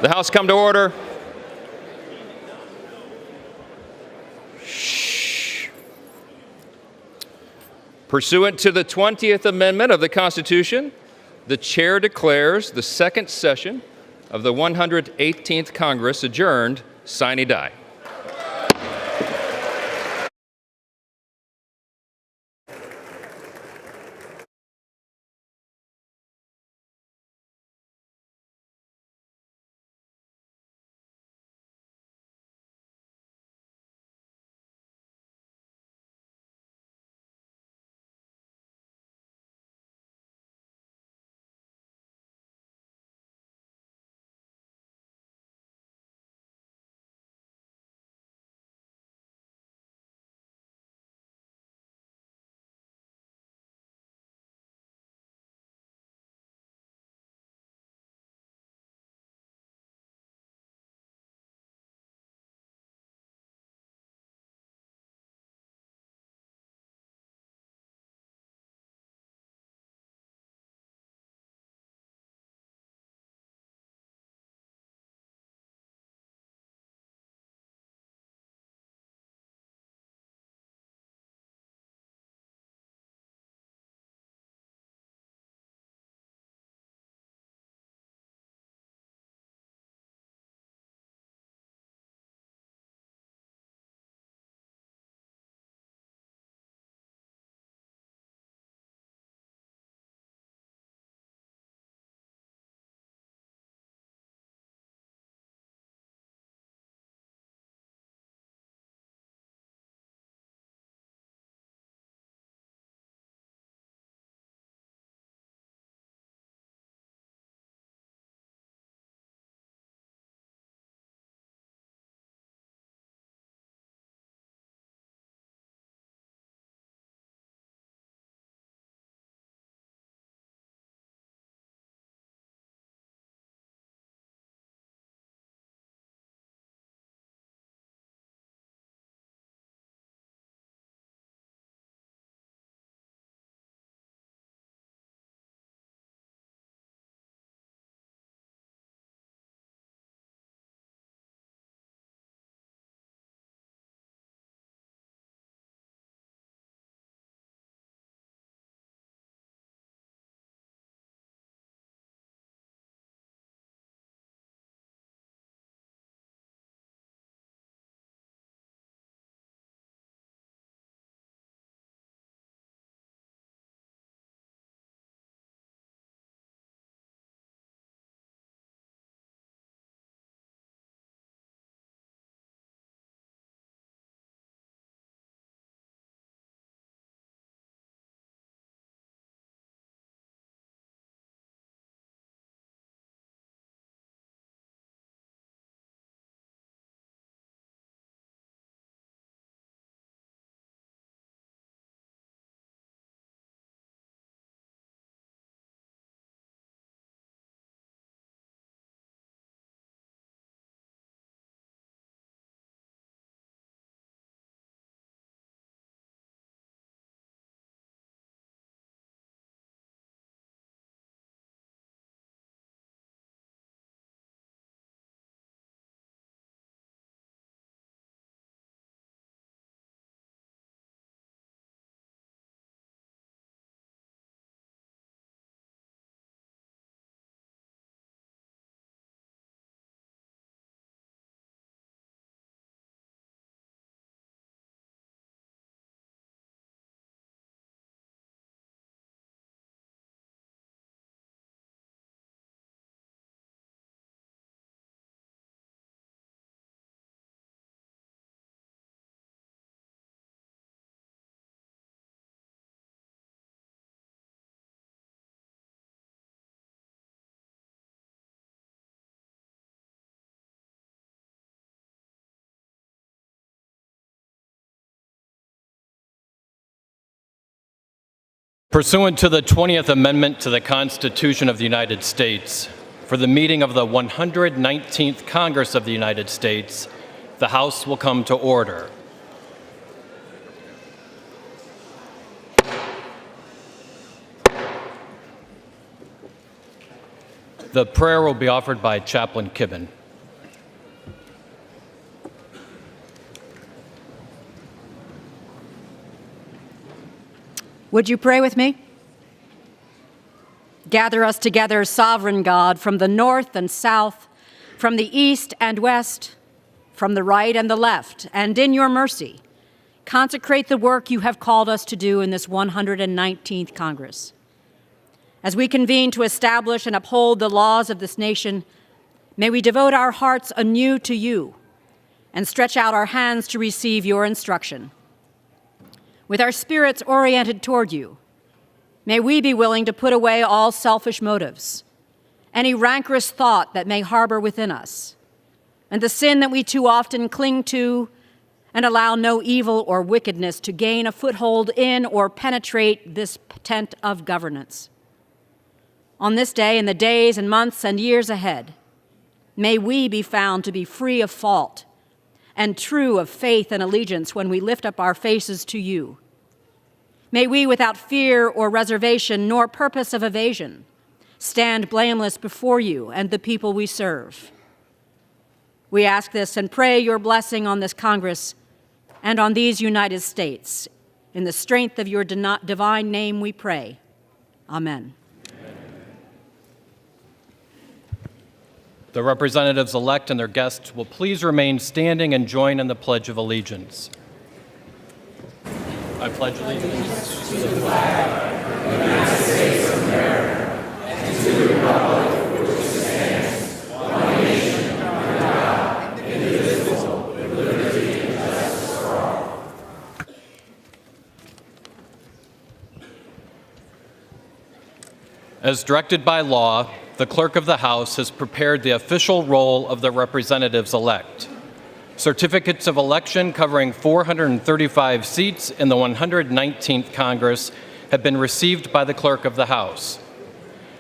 The House come to order. Pursuant to the 20th Amendment of the Constitution, the Chair declares the second session of the 118th Congress adjourned sine die. Pursuant to the 20th Amendment to the Constitution of the United States, for the meeting of the 119th Congress of the United States, the House will come to order. The prayer will be offered by Chaplain Kibben. Would you pray with me? Gather us together, sovereign God, from the north and south, from the east and west, from the right and the left, and in your mercy, consecrate the work you have called us to do in this 119th Congress. As we convene to establish and uphold the laws of this nation, may we devote our hearts anew to you and stretch out our hands to receive your instruction. With our spirits oriented toward you, may we be willing to put away all selfish motives, any rancorous thought that may harbor within us, and the sin that we too often cling to, and allow no evil or wickedness to gain a foothold in or penetrate this tent of governance. On this day, in the days and months and years ahead, may we be found to be free of fault and true of faith and allegiance when we lift up our faces to you. May we, without fear or reservation nor purpose of evasion, stand blameless before you and the people we serve. We ask this and pray your blessing on this Congress and on these United States. In the strength of your divine name we pray. Amen. The representatives-elect and their guests will please remain standing and join in the Pledge of Allegiance. I pledge allegiance to the flag of the United States of America and to the republic for which it stands, one nation, under God, indivisible, with liberty and justice for all. As directed by law, the Clerk of the House has prepared the official roll of the representatives-elect. Certificates of election covering 435 seats in the 119th Congress have been received by the Clerk of the House.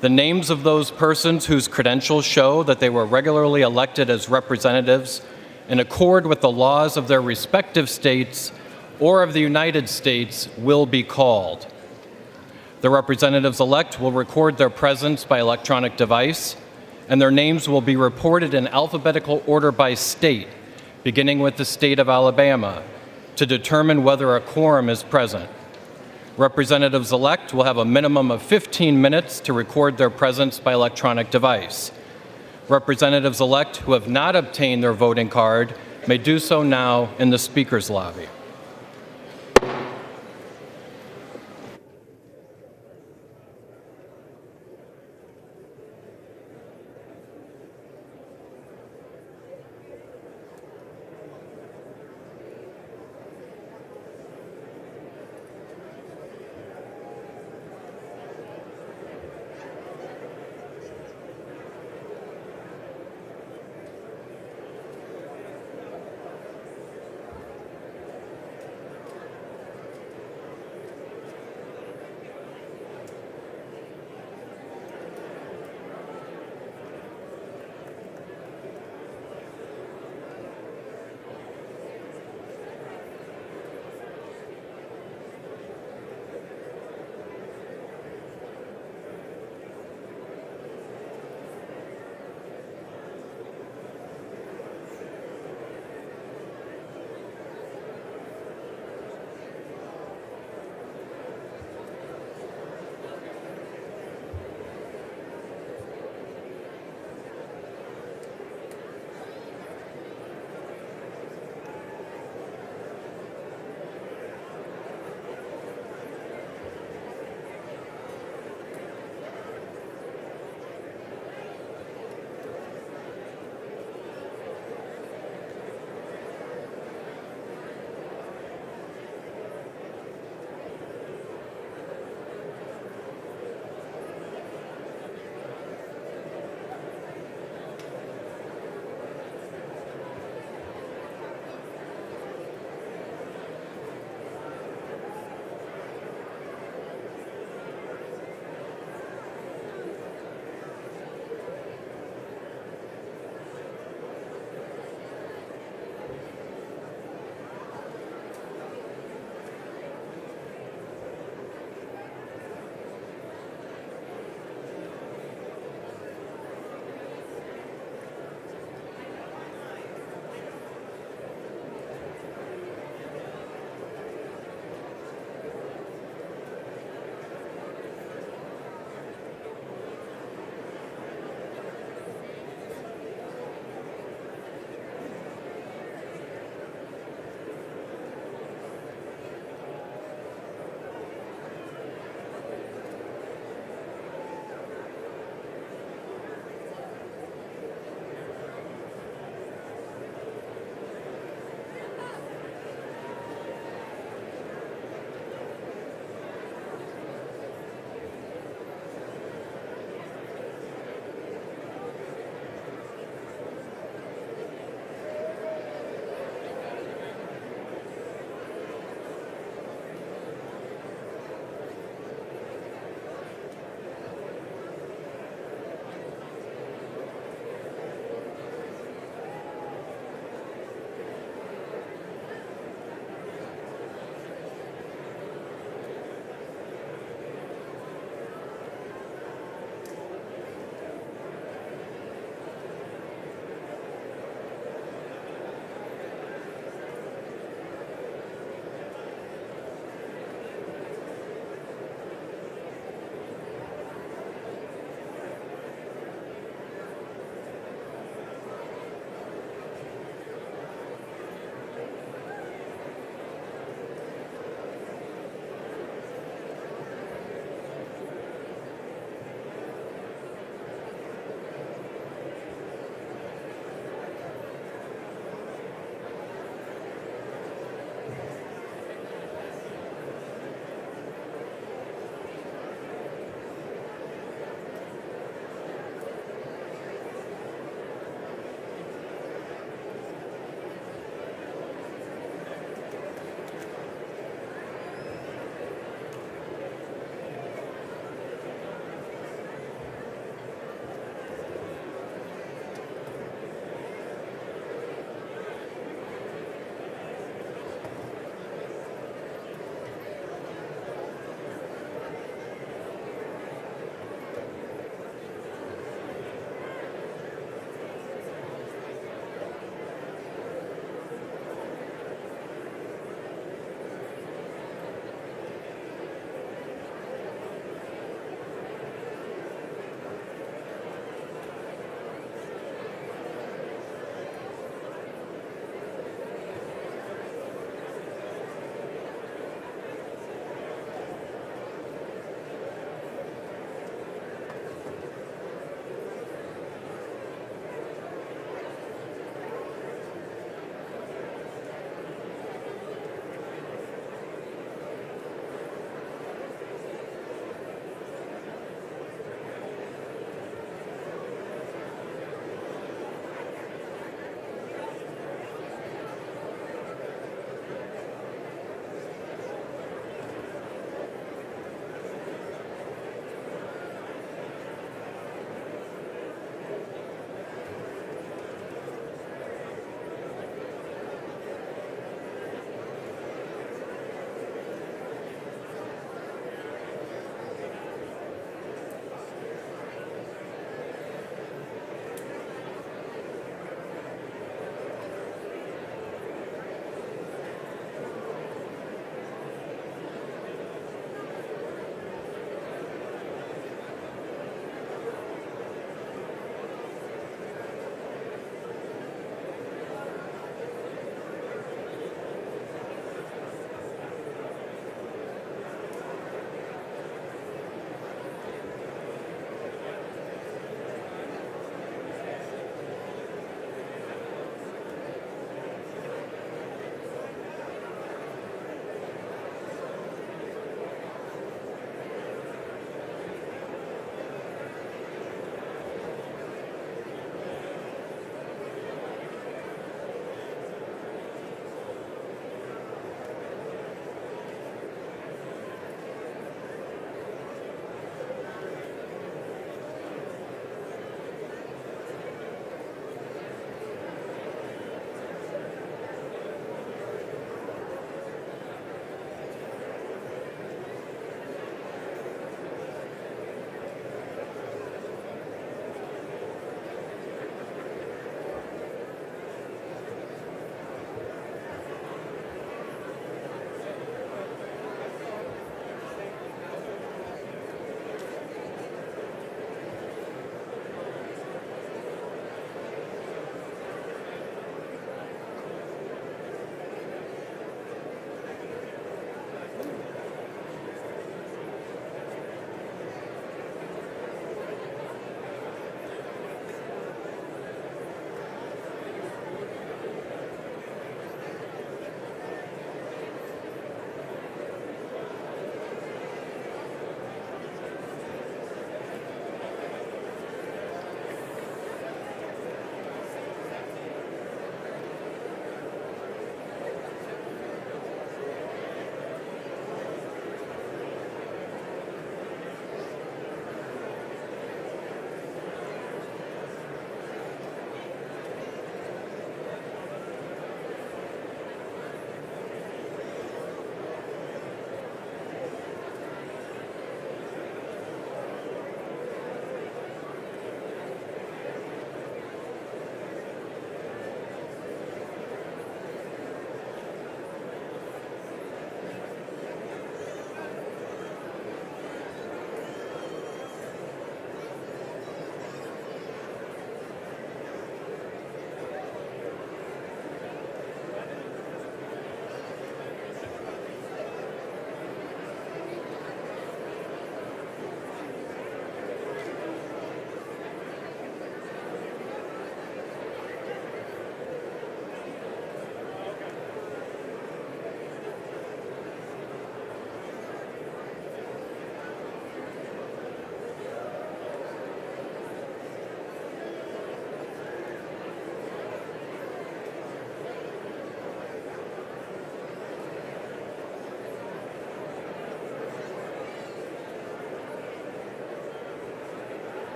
The names of those persons whose credentials show that they were regularly elected as representatives in accord with the laws of their respective states or of the United States will be called. The representatives-elect will record their presence by electronic device, and their names will be reported in alphabetical order by state, beginning with the state of Alabama, to determine whether a quorum is present. Representatives-elect will have a minimum of 15 minutes to record their presence by electronic device. Representatives-elect who have not obtained their voting card may do so now in the Speaker's lobby.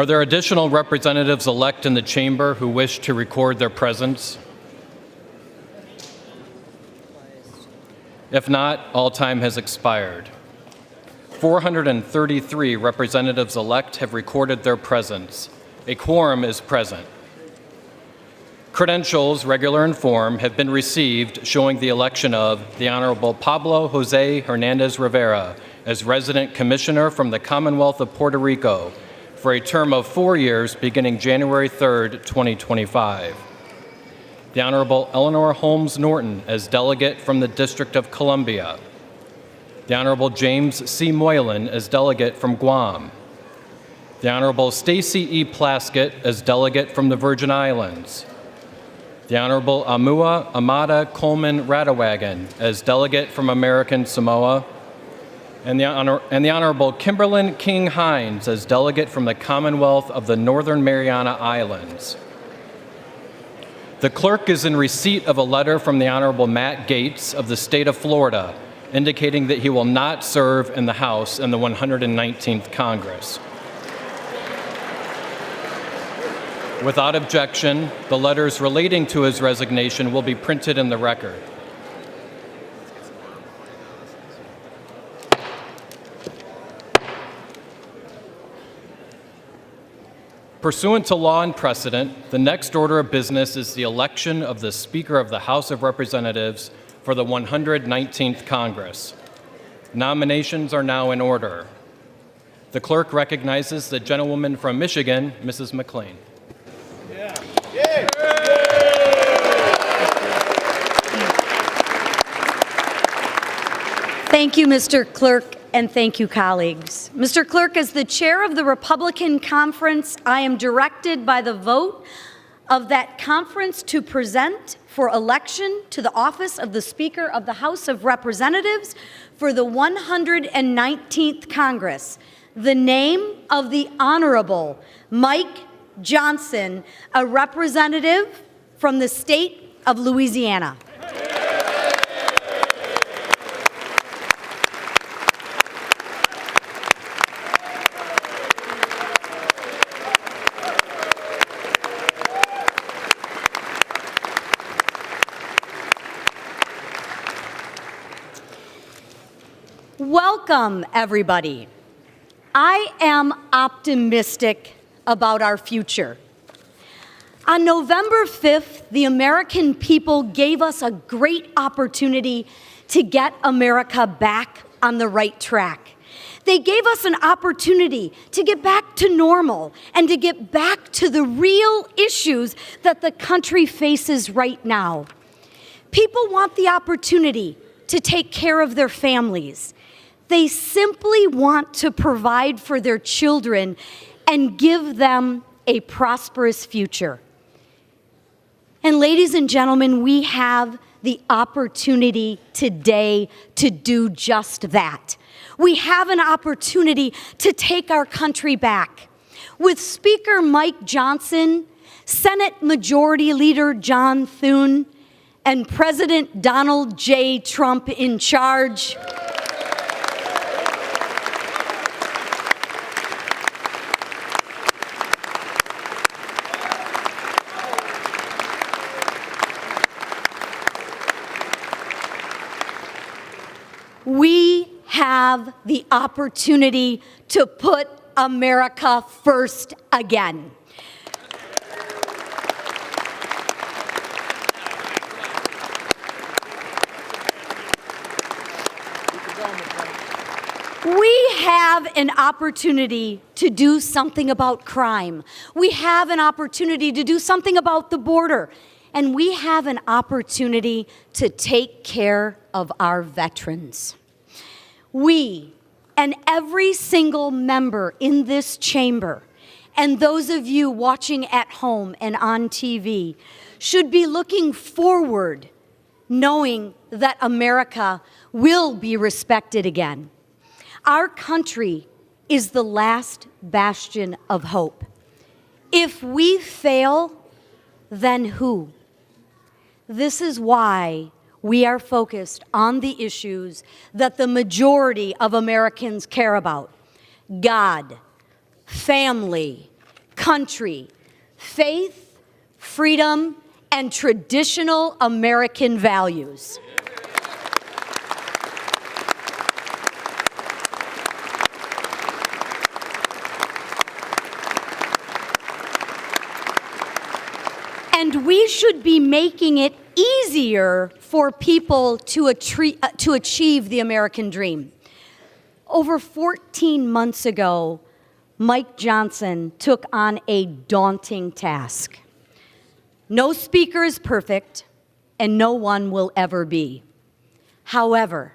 Are there additional representatives-elect in the chamber who wish to record their presence? If not, all time has expired. 433 representatives-elect have recorded their presence. A quorum is present. Credentials, regular and form, have been received showing the election of the Honorable Pablo Jose Hernandez Rivera as resident commissioner from the Commonwealth of Puerto Rico for a term of 4 years beginning January 3rd, 2025. The Honorable Eleanor Holmes Norton as delegate from the District of Columbia. The Honorable James C. Moylan as delegate from Guam. The Honorable Stacy E. Plaskett as delegate from the Virgin Islands. The Honorable Amua Amada Coleman Radawagan as delegate from American Samoa, and the Honorable Kimberlyn King Hines as delegate from the Commonwealth of the Northern Mariana Islands. The clerk is in receipt of a letter from the Honorable Matt Gaetz of the state of Florida, indicating that he will not serve in the House in the 119th Congress. Without objection, the letters relating to his resignation will be printed in the record. Pursuant to law and precedent, the next order of business is the election of the Speaker of the House of Representatives for the 119th Congress. Nominations are now in order. The clerk recognizes the gentlewoman from Michigan, Mrs. McLean. Thank you, Mr. Clerk, and thank you, colleagues. Mr. Clerk, as the chair of the Republican Conference, I am directed by the vote of that conference to present for election to the office of the Speaker of the House of Representatives for the 119th Congress the name of the Honorable Mike Johnson, a representative from the state of Louisiana. Welcome, everybody. I am optimistic about our future. On November 5th, the American people gave us a great opportunity to get America back on the right track. They gave us an opportunity to get back to normal and to get back to the real issues that the country faces right now. People want the opportunity to take care of their families. They simply want to provide for their children and give them a prosperous future. And ladies and gentlemen, we have the opportunity today to do just that. We have an opportunity to take our country back. With Speaker Mike Johnson, Senate Majority Leader John Thune, and President Donald J. Trump in charge, we have the opportunity to put America first again. We have an opportunity to do something about crime. We have an opportunity to do something about the border. And we have an opportunity to take care of our veterans. We and every single member in this chamber, and those of you watching at home and on TV, should be looking forward, knowing that America will be respected again. Our country is the last bastion of hope. If we fail, then who? This is why we are focused on the issues that the majority of Americans care about: God, family, country, faith, freedom, and traditional American values. And we should be making it easier for people to achieve the American dream. Over 14 months ago, Mike Johnson took on a daunting task. No speaker is perfect, and no one will ever be. However,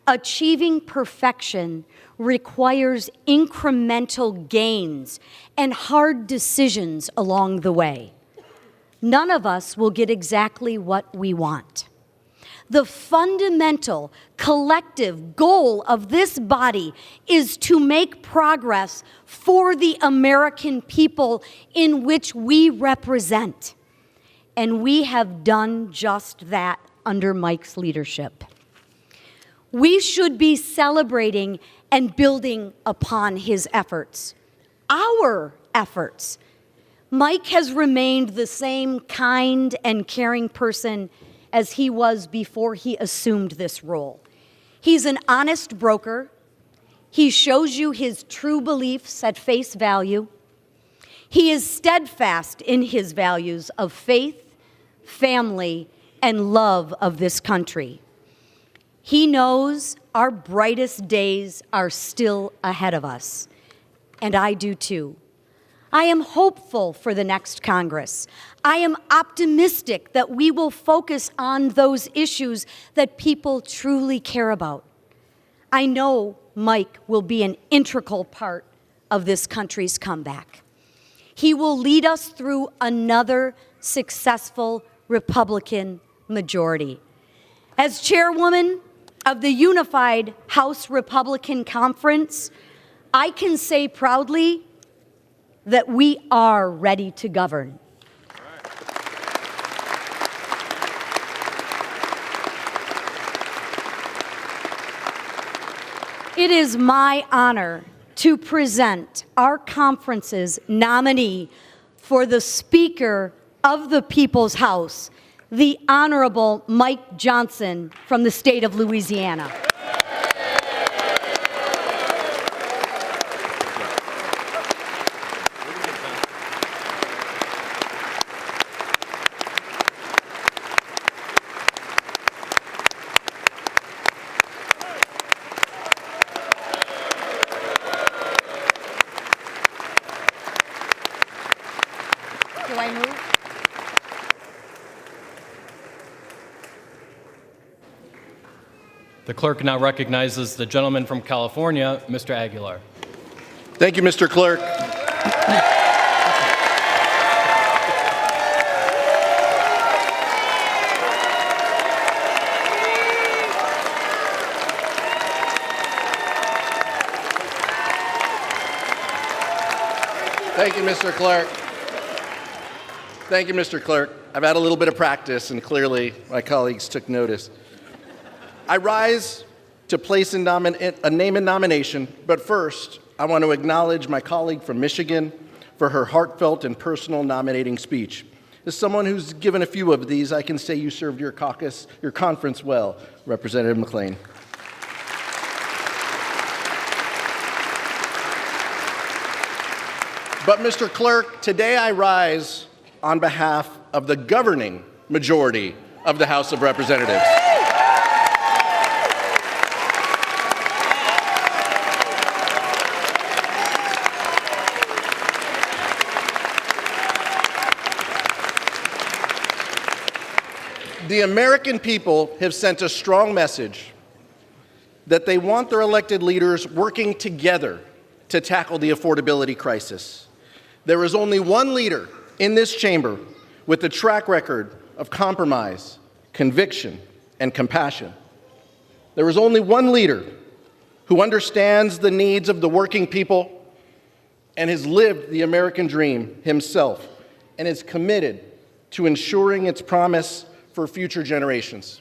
achieving perfection requires incremental gains and hard decisions along the way. None of us will get exactly what we want. The fundamental collective goal of this body is to make progress for the American people in which we represent. And we have done just that under Mike's leadership. We should be celebrating and building upon his efforts, our efforts. Mike has remained the same kind and caring person as he was before he assumed this role. He's an honest broker. He shows you his true beliefs at face value. He is steadfast in his values of faith, family, and love of this country. He knows our brightest days are still ahead of us, and I do too. I am hopeful for the next Congress. I am optimistic that we will focus on those issues that people truly care about. I know Mike will be an integral part of this country's comeback. He will lead us through another successful Republican majority. As chairwoman of the Unified House Republican Conference, I can say proudly that we are ready to govern. It is my honor to present our conference's nominee for the Speaker of the People's House, the Honorable Mike Johnson from the state of Louisiana. Do I move? The clerk now recognizes the gentleman from California, Mr. Aguilar. Thank you, Mr. Clerk. Thank you, Mr. Clerk. Thank you, Mr. Clerk. I've had a little bit of practice, and clearly my colleagues took notice. I rise to place a name in nomination, but first, I want to acknowledge my colleague from Michigan for her heartfelt and personal nominating speech. As someone who's given a few of these, I can say you served your conference well, Representative McLean. But, Mr. Clerk, today I rise on behalf of the governing majority of the House of Representatives. The American people have sent a strong message that they want their elected leaders working together to tackle the affordability crisis. There is only one leader in this chamber with a track record of compromise, conviction, and compassion. There is only one leader who understands the needs of the working people and has lived the American dream himself and is committed to ensuring its promise for future generations.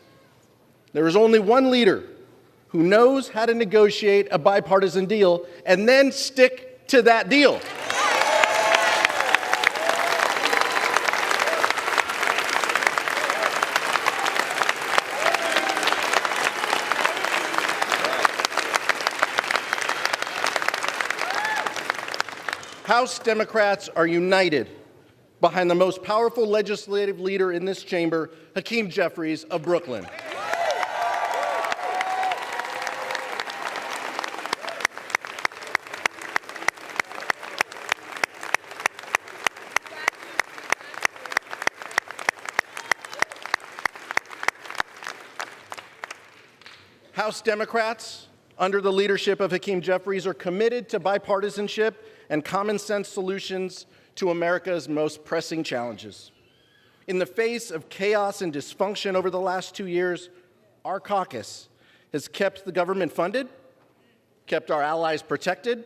There is only one leader who knows how to negotiate a bipartisan deal and then stick to that deal. House Democrats are united behind the most powerful legislative leader in this chamber, Hakeem Jeffries of Brooklyn. House Democrats, under the leadership of Hakeem Jeffries, are committed to bipartisanship and common sense solutions to America's most pressing challenges. In the face of chaos and dysfunction over the last 2 years, our caucus has kept the government funded, kept our allies protected,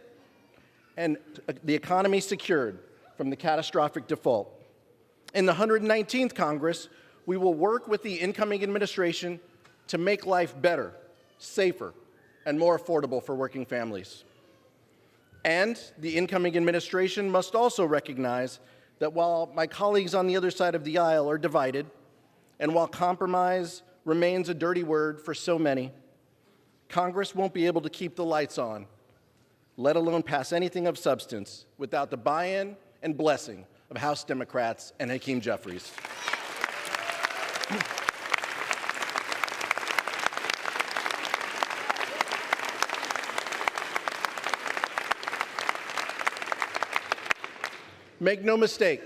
and the economy secured from the catastrophic default. In the 119th Congress, we will work with the incoming administration to make life better, safer, and more affordable for working families. And the incoming administration must also recognize that while my colleagues on the other side of the aisle are divided, and while compromise remains a dirty word for so many, Congress won't be able to keep the lights on, let alone pass anything of substance, without the buy-in and blessing of House Democrats and Hakeem Jeffries. Make no mistake,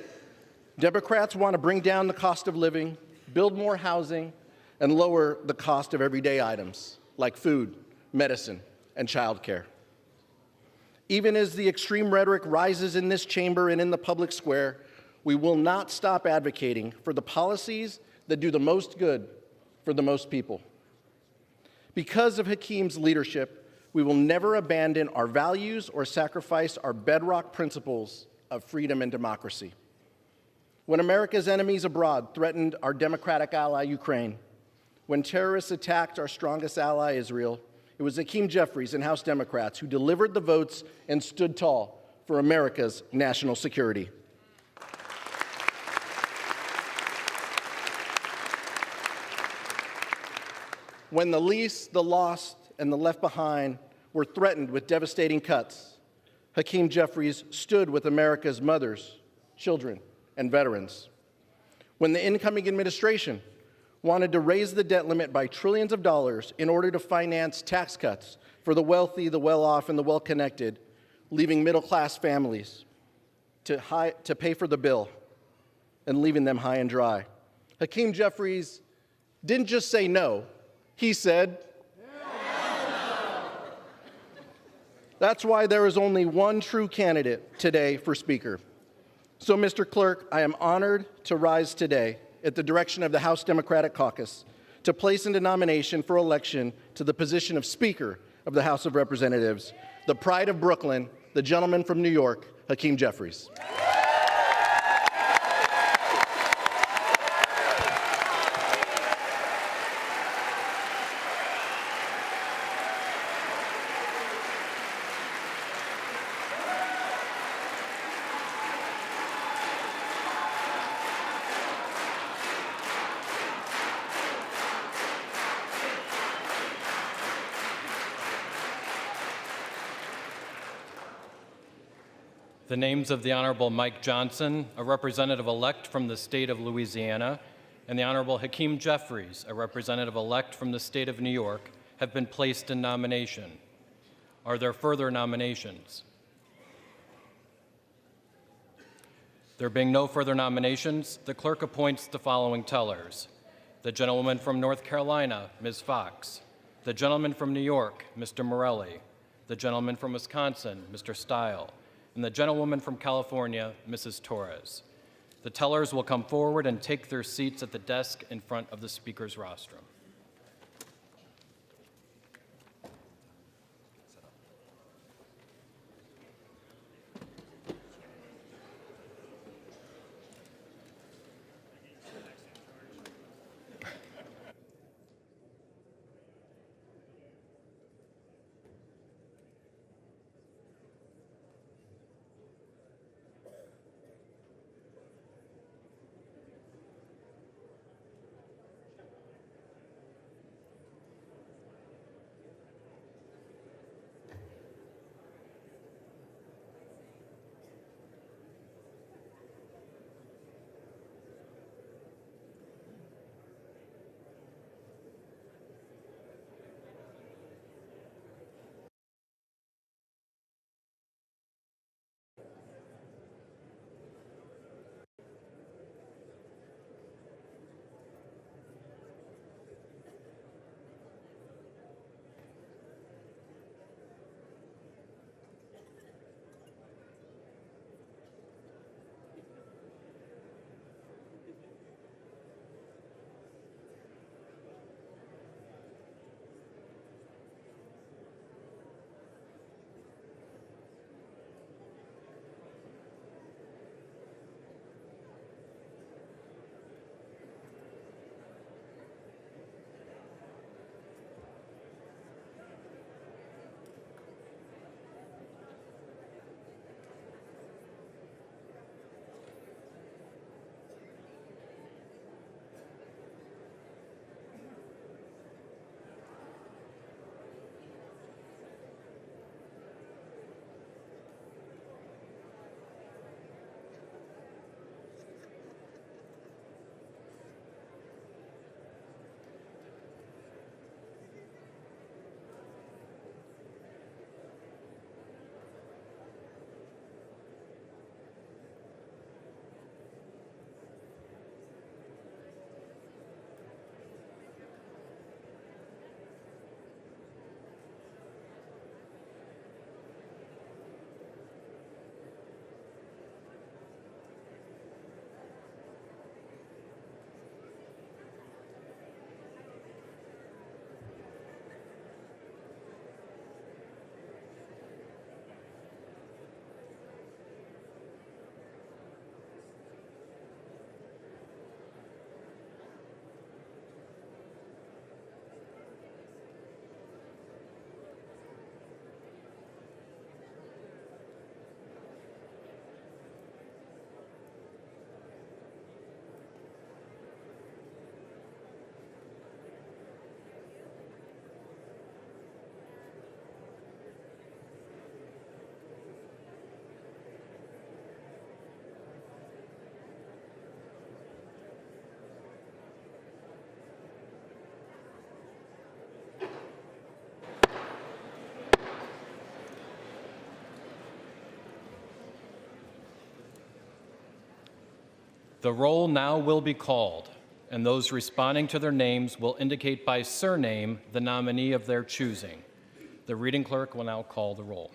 Democrats want to bring down the cost of living, build more housing, and lower the cost of everyday items like food, medicine, and childcare. Even as the extreme rhetoric rises in this chamber and in the public square, we will not stop advocating for the policies that do the most good for the most people. Because of Hakeem's leadership, we will never abandon our values or sacrifice our bedrock principles of freedom and democracy. When America's enemies abroad threatened our democratic ally, Ukraine, when terrorists attacked our strongest ally, Israel, it was Hakeem Jeffries and House Democrats who delivered the votes and stood tall for America's national security. When the least, the lost, and the left behind were threatened with devastating cuts, Hakeem Jeffries stood with America's mothers, children, and veterans. When the incoming administration wanted to raise the debt limit by trillions of dollars in order to finance tax cuts for the wealthy, the well-off, and the well-connected, leaving middle-class families to pay for the bill and leaving them high and dry, Hakeem Jeffries didn't just say no, he said, that's why there is only one true candidate today for Speaker. So, Mr. Clerk, I am honored to rise today at the direction of the House Democratic Caucus to place into nomination for election to the position of Speaker of the House of Representatives, the pride of Brooklyn, the gentleman from New York, Hakeem Jeffries. The names of the Honorable Mike Johnson, a representative-elect from the state of Louisiana, and the Honorable Hakeem Jeffries, a representative-elect from the state of New York, have been placed in nomination. Are there further nominations? There being no further nominations, the clerk appoints the following tellers. The gentlewoman from North Carolina, Ms. Fox. The gentleman from New York, Mr. Morelli. The gentleman from Wisconsin, Mr. Stile. And the gentlewoman from California, Mrs. Torres. The tellers will come forward and take their seats at the desk in front of the Speaker's rostrum. The roll now will be called, and those responding to their names will indicate by surname the nominee of their choosing. The reading clerk will now call the roll.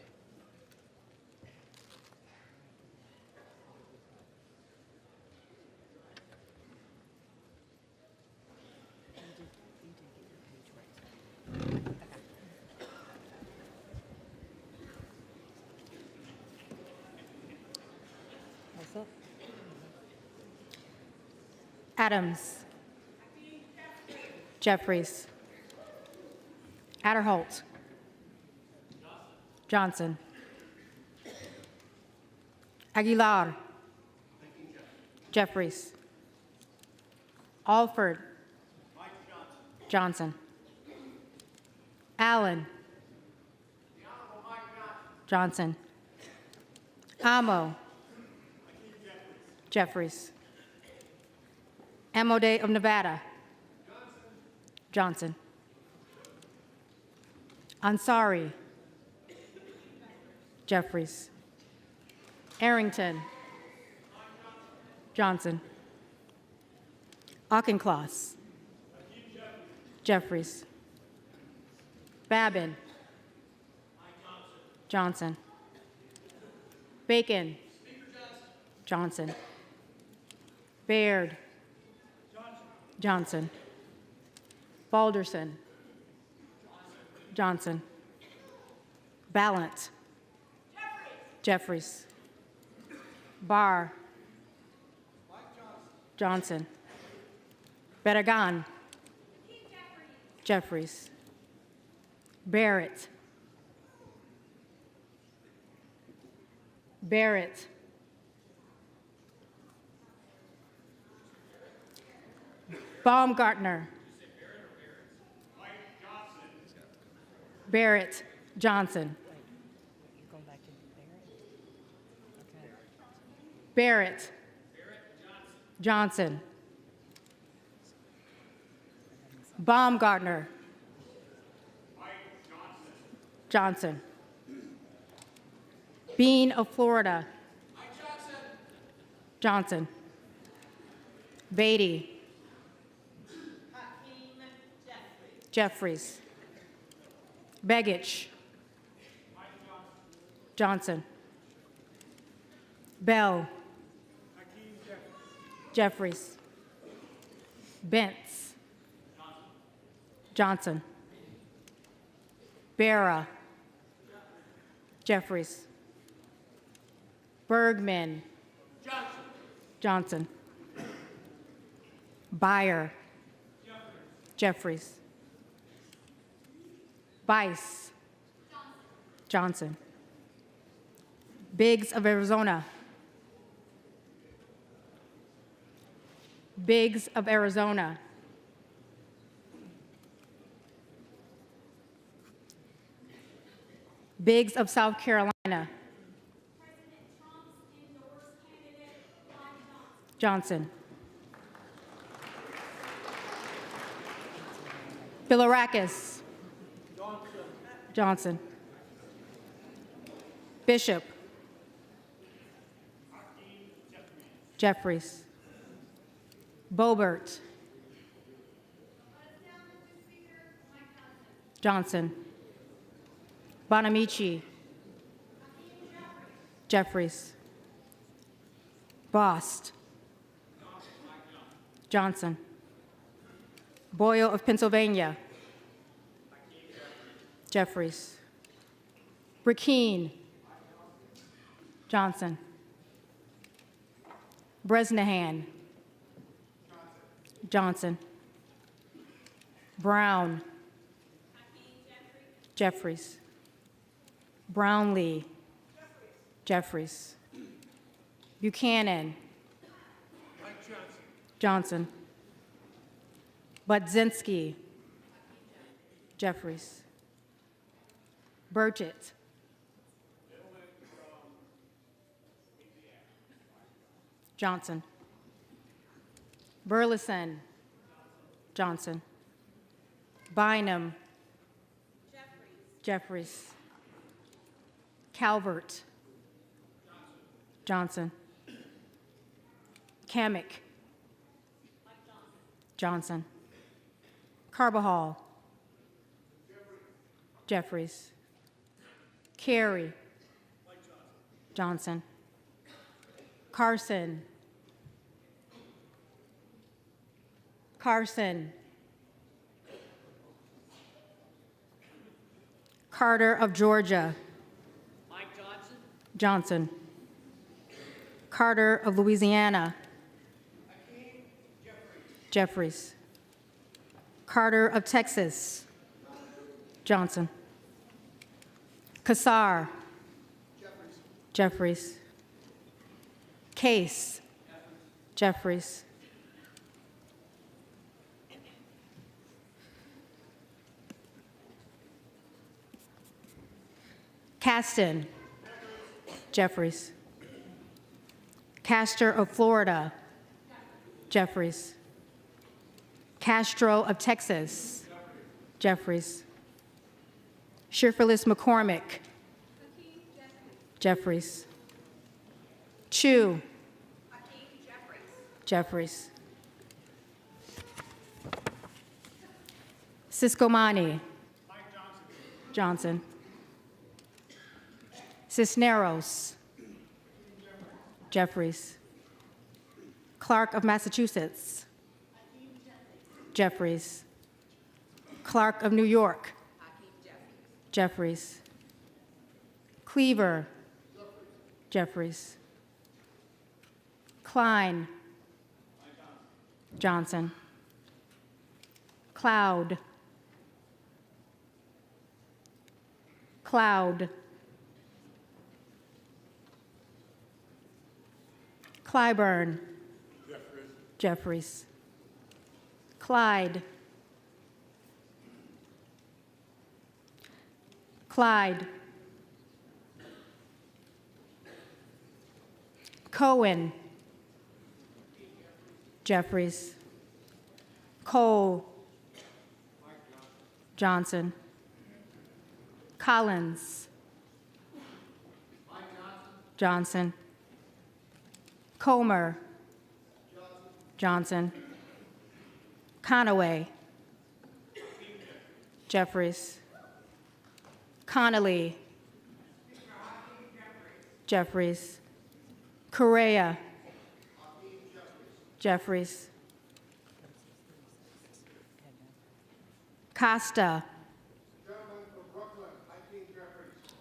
Adams. Jeffries. Adderholt. Johnson. Aguilar. Jeffries. Alford. Johnson. Allen. Johnson. Amo. Jeffries. Amode of Nevada. Johnson. Ansari. Jeffries. Arrington. Johnson. Auchincloss. Jeffries. Babin. Johnson. Bacon. Johnson. Baird. Johnson. Balderson. Johnson. Ballant. Jeffries. Barr. Johnson. Barragan. Jeffries. Barrett. Barrett. Baumgartner. Barrett Johnson. Barrett Johnson. Baumgartner. Johnson. Bean of Florida. Johnson. Beatty. Jeffries. Begich. Johnson. Bell. Jeffries. Bentz. Johnson. Barra. Jeffries. Bergman. Johnson. Beyer. Jeffries. Bice. Johnson. Biggs of Arizona. Biggs of Arizona. Biggs of South Carolina. Johnson. Bilirakis. Johnson. Bishop. Jeffries. Bobert. Johnson. Bonamici. Jeffries. Bost. Johnson. Boyle of Pennsylvania. Jeffries. Brikeen. Johnson. Bresnahan. Johnson. Brown. Jeffries. Brownlee. Jeffries. Buchanan. Johnson. Budzinski. Jeffries. Burchett. Johnson. Burleson. Johnson. Bynum. Jeffries. Calvert. Johnson. Kamick. Johnson. Carbajal. Jeffries. Carey. Johnson. Carson. Carson. Carter of Georgia. Mike Johnson. Johnson. Carter of Louisiana. Jeffries. Carter of Texas. Johnson. Kassar. Jeffries. Case. Jeffries. Caston. Jeffries. Castor of Florida. Jeffries. Castro of Texas. Jeffries. Shifterless McCormick. Jeffries. Chu. Jeffries. Siscomani. Johnson. Cisneros. Jeffries. Clark of Massachusetts. Jeffries. Clark of New York. Jeffries. Cleaver. Jeffries. Klein. Johnson. Cloud. Cloud. Clyburn. Jeffries. Clyde. Clyde. Cohen. Jeffries. Cole. Johnson. Collins. Johnson. Comer. Johnson. Conaway. Jeffries. Connolly. Jeffries. Correa. Jeffries. Costa.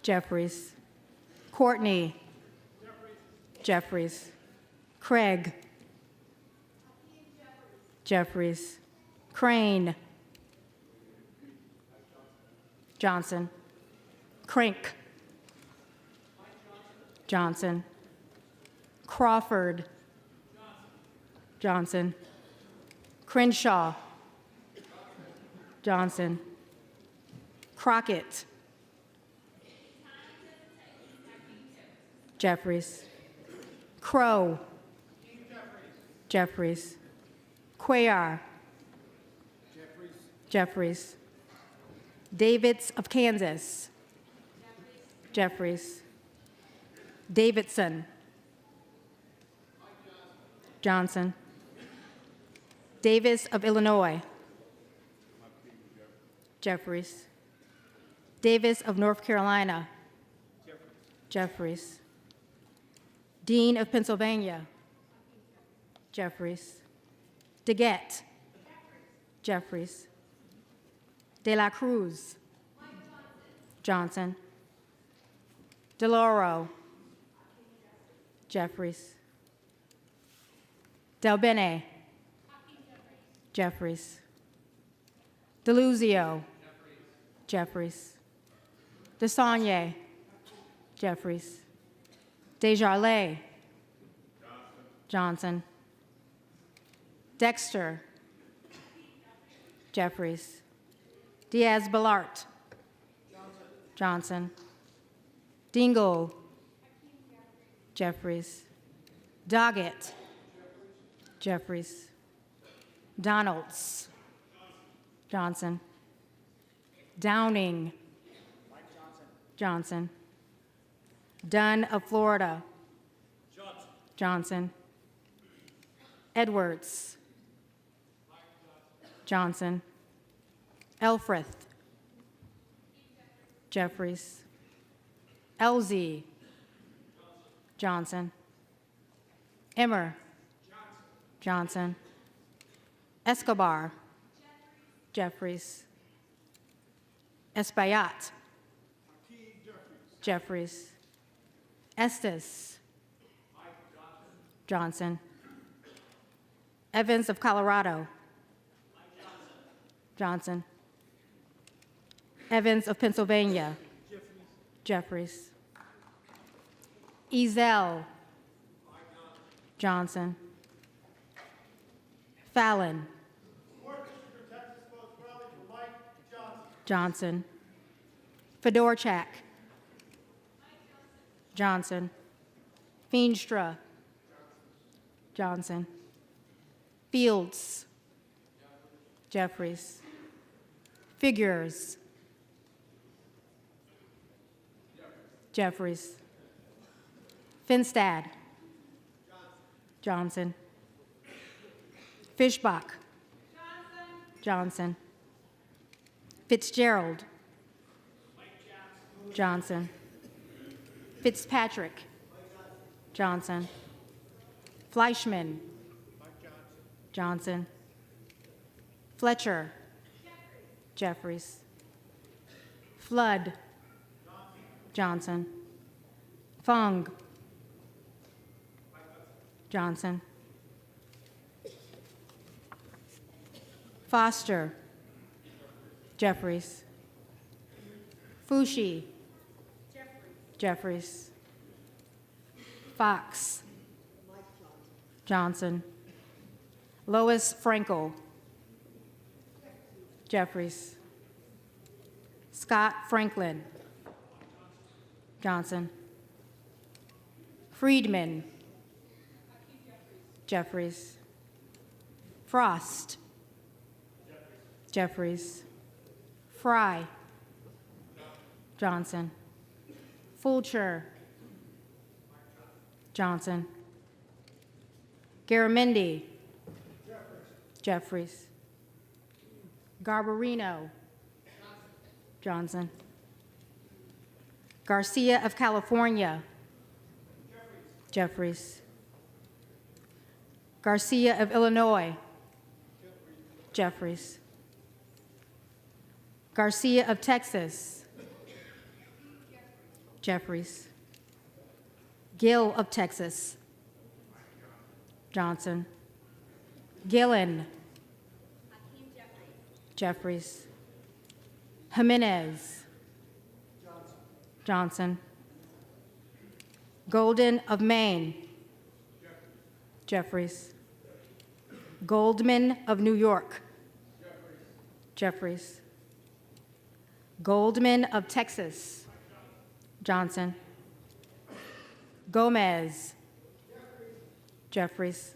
Jeffries. Courtney. Jeffries. Craig. Jeffries. Crane. Johnson. Crank. Johnson. Crawford. Johnson. Crenshaw. Johnson. Crockett. Jeffries. Crow. Jeffries. Cuellar. Jeffries. Davids of Kansas. Jeffries. Davidson. Johnson. Davis of Illinois. Jeffries. Davis of North Carolina. Jeffries. Dean of Pennsylvania. Jeffries. DeGette. Jeffries. De la Cruz. Johnson. DeLauro. Jeffries. Del Bene. Jeffries. DeLuzio. Jeffries. DeSaulnier. Jeffries. Desjardins. Johnson. Dexter. Jeffries. Diaz-Balart. Johnson. Dingle. Jeffries. Doggett. Jeffries. Donalds. Johnson. Downing. Johnson. Dunn of Florida. Johnson. Edwards. Johnson. Elfreth. Jeffries. Elzie. Johnson. Emmer. Johnson. Escobar. Jeffries. Espaillat. Jeffries. Estes. Johnson. Evans of Colorado. Johnson. Evans of Pennsylvania. Jeffries. Ezell. Johnson. Fallon. Johnson. Fedorchak. Johnson. Feenstra. Johnson. Fields. Jeffries. Figures. Jeffries. Finstad. Johnson. Fishbach. Johnson. Fitzgerald. Johnson. Fitzpatrick. Johnson. Fleischman. Johnson. Fletcher. Jeffries. Flood. Johnson. Fung. Johnson. Foster. Jeffries. Fushi. Jeffries. Fox. Johnson. Lois Frankel. Jeffries. Scott Franklin. Johnson. Friedman. Jeffries. Frost. Jeffries. Fry. Johnson. Fulcher. Johnson. Garamendi. Jeffries. Garbarino. Johnson. Garcia of California. Jeffries. Garcia of Illinois. Jeffries. Garcia of Texas. Jeffries. Gill of Texas. Johnson. Gillen. Jeffries. Jimenez. Johnson. Golden of Maine. Jeffries. Goldman of New York. Jeffries. Goldman of Texas. Johnson. Gomez. Jeffries.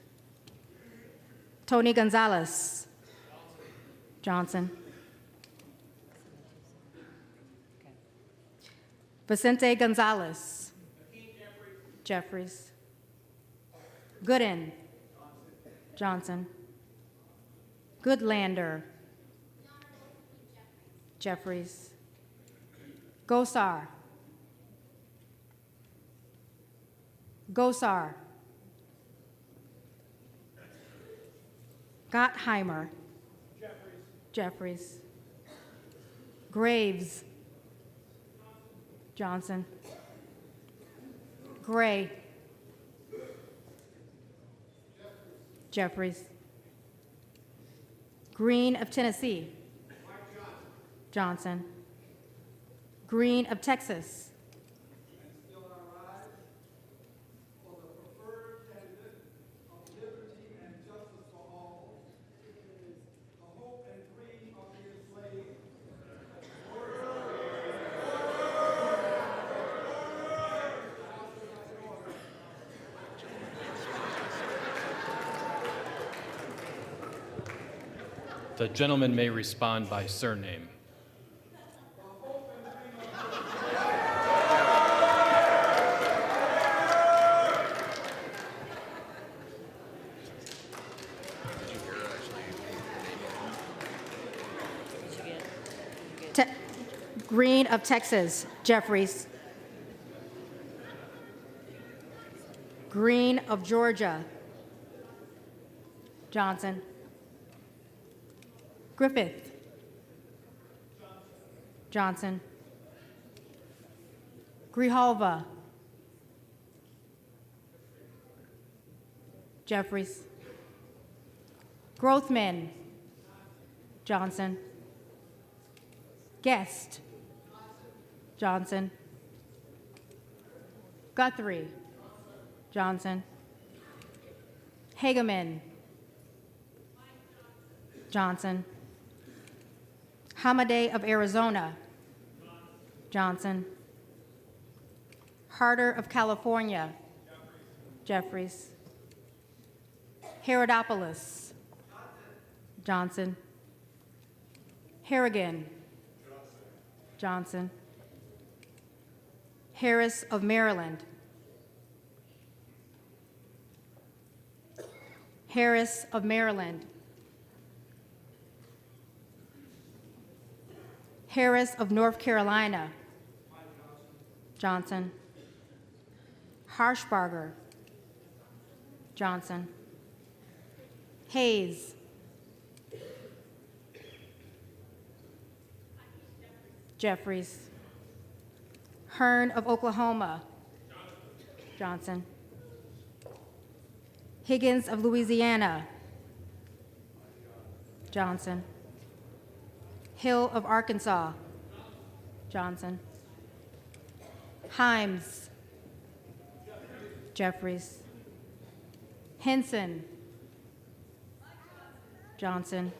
Tony Gonzalez. Johnson. Vicente Gonzalez. Jeffries. Gooden. Johnson. Goodlander. Jeffries. Gosar. Gosar. Gottheimer. Jeffries. Graves. Johnson. Gray. Jeffries. Green of Tennessee. Johnson. Green of Texas. The gentleman may respond by surname. Green of Texas, Jeffries. Green of Georgia, Johnson. Griffith, Johnson. Grijalva, Jeffries. Grothman, Johnson. Guest, Johnson. Guthrie, Johnson. Hageman, Johnson. Hamadeh of Arizona, Johnson. Harder of California, Jeffries. Herodopoulos, Johnson. Harrigan, Johnson. Harris of Maryland, Harris of Maryland. Harris of North Carolina, Johnson. Harshbarger, Johnson. Hayes, Jeffries. Hearn of Oklahoma, Johnson. Higgins of Louisiana, Johnson. Hill of Arkansas, Johnson. Himes, Jeffries. Henson, Johnson.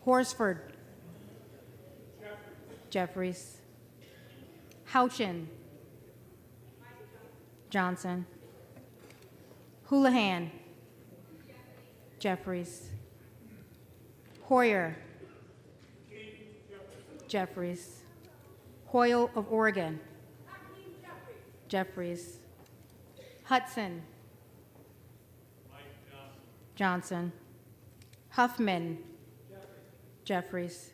Horsford, Jeffries. Houchin, Johnson. Houlihan, Jeffries. Hoyer, Jeffries. Hoyle of Oregon, Jeffries. Hudson, Johnson. Huffman, Jeffries.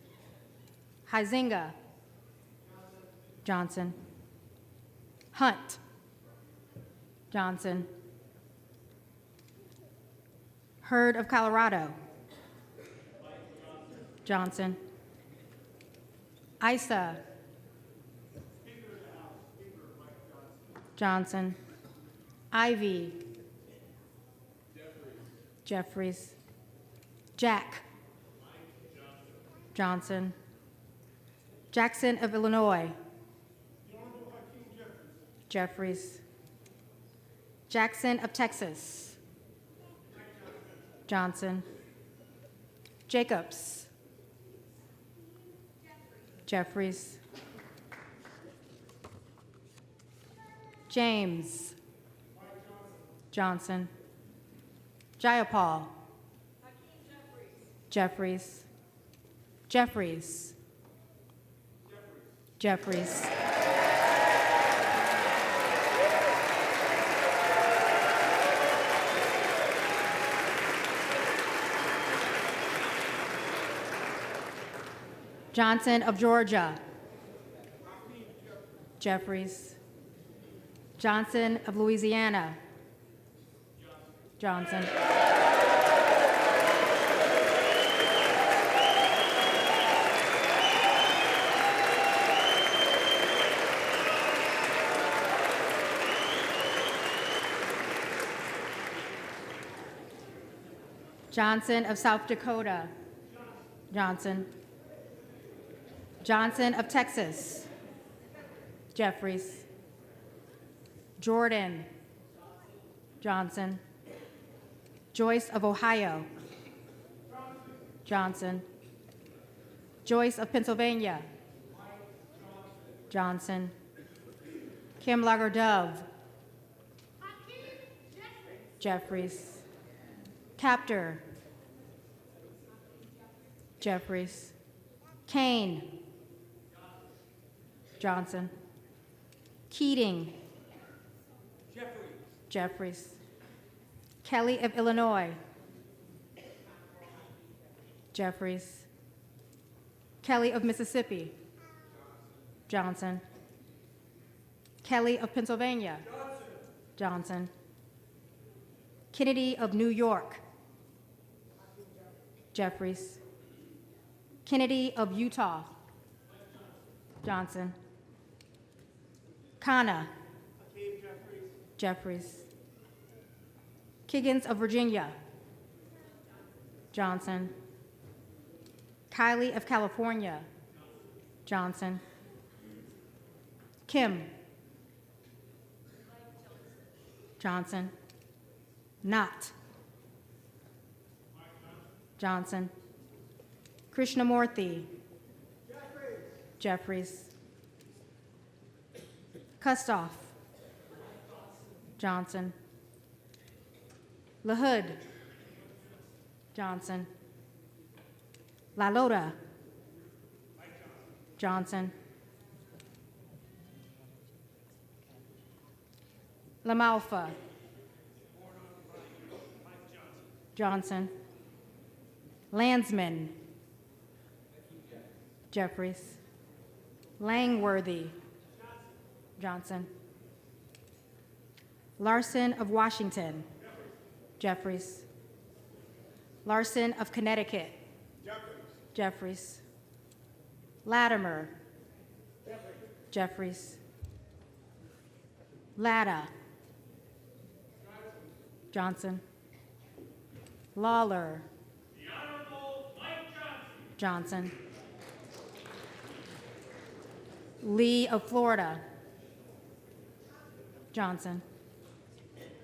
Huizinga, Johnson. Hunt, Johnson. Hurd of Colorado, Johnson. Isa, Johnson. Ivy, Jeffries. Jack, Johnson. Jackson of Illinois, Jeffries. Jackson of Texas, Johnson. Jacobs, Jeffries. James, Johnson. Jayapal, Jeffries. Jeffries, Jeffries. Johnson of Georgia, Jeffries. Johnson of Louisiana, Johnson. Johnson of South Dakota, Johnson. Johnson of Texas, Jeffries. Jordan, Johnson. Joyce of Ohio, Johnson. Joyce of Pennsylvania, Johnson. Kim Lager-Dove, Jeffries. Captor, Jeffries. Kane, Johnson. Keating, Jeffries. Kelly of Illinois, Jeffries. Kelly of Mississippi, Johnson. Kelly of Pennsylvania. Johnson. Kennedy of New York. Jeffries. Kennedy of Utah. Johnson. Khanna. Jeffries. Kiggins of Virginia. Johnson. Kiley of California. Johnson. Kim. Johnson. Knott. Johnson. Krishnamurthy. Jeffries. Kustoff. Johnson. LaHood. Johnson. LaLota. Johnson. LaMalfa. Johnson. Landsman. Jeffries. Langworthy. Johnson. Larson of Washington. Jeffries. Larson of Connecticut. Jeffries. Latimer. Jeffries. Latta. Johnson. Lawler. The Honorable Mike Johnson. Johnson. Lee of Florida. Johnson.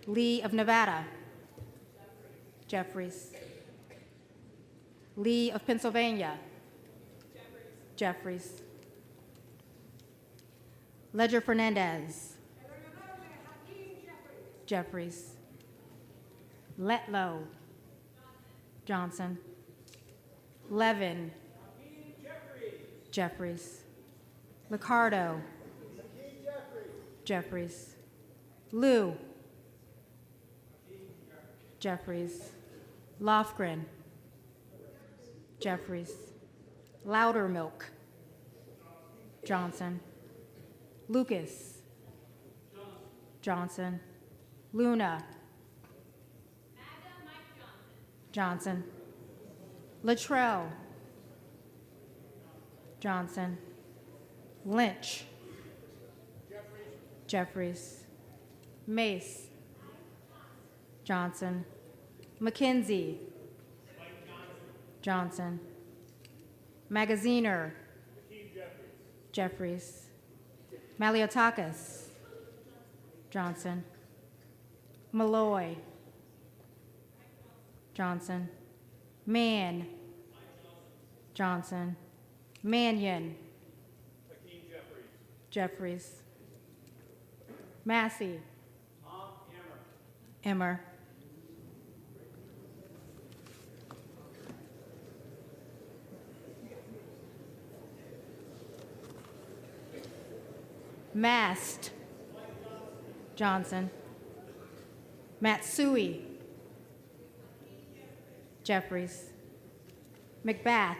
Lee of Nevada. Jeffries. Lee of Pennsylvania. Jeffries. Ledger Fernandez. Jeffries. Letlow. Johnson. Levin. Jeffries. Liccardo. Jeffries. Liu. Jeffries. Lofgren. Jeffries. Loudermilk. Johnson. Lucas. Johnson. Luna. Johnson. Luttrell. Johnson. Lynch. Jeffries. Mace. Johnson. McKenzie. Johnson. Magaziner. Jeffries. Maliotakis. Johnson. Malloy. Johnson. Mann. Johnson. Mannion. Jeffries. Massey. Emmer. Mast. Johnson. Matsui. Jeffries. Macbeth.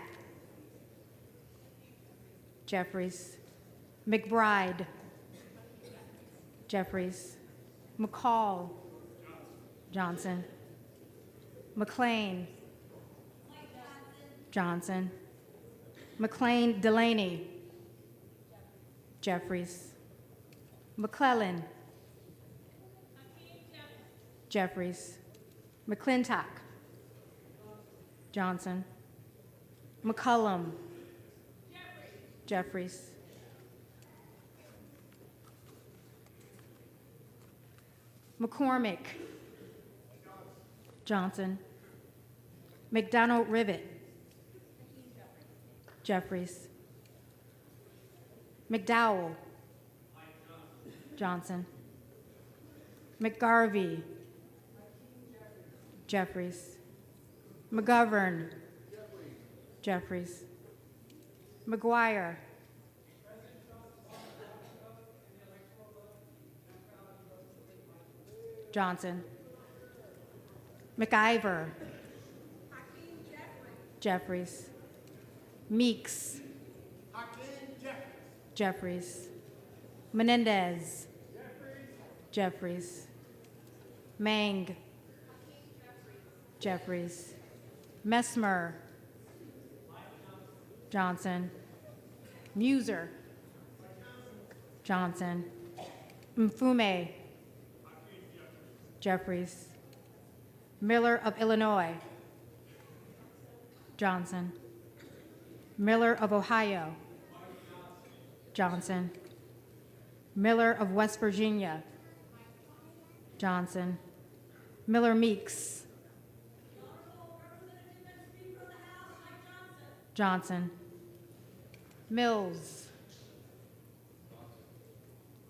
Jeffries. McBride. Jeffries. McCall. Johnson. McLean. Johnson. McLean Delaney. Jeffries. McClellan. Jeffries. McClintock. Johnson. McCullum. Jeffries. McCormick. Johnson. McDonald Rivet. Jeffries. McDowell. Johnson. McGarvey. Jeffries. McGovern. Jeffries. McGuire. Johnson. McIver. Jeffries. Meeks. Jeffries. Menendez. Jeffries. Mang. Jeffries. Messmer. Johnson. Muser. Johnson. Mfume. Jeffries. Miller of Illinois. Johnson. Miller of Ohio. Johnson. Miller of West Virginia. Johnson. Miller Meeks. Johnson. Mills.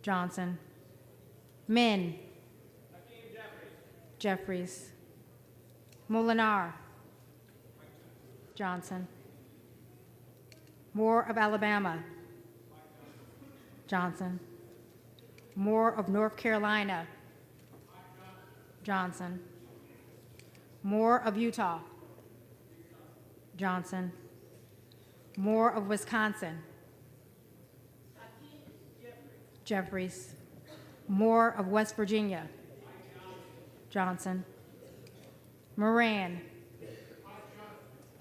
Johnson. Min. Jeffries. Molinar. Johnson. Moore of Alabama. Johnson. Moore of North Carolina. Johnson. Moore of Utah. Johnson. Moore of Wisconsin. Jeffries. Moore of West Virginia. Johnson. Moran.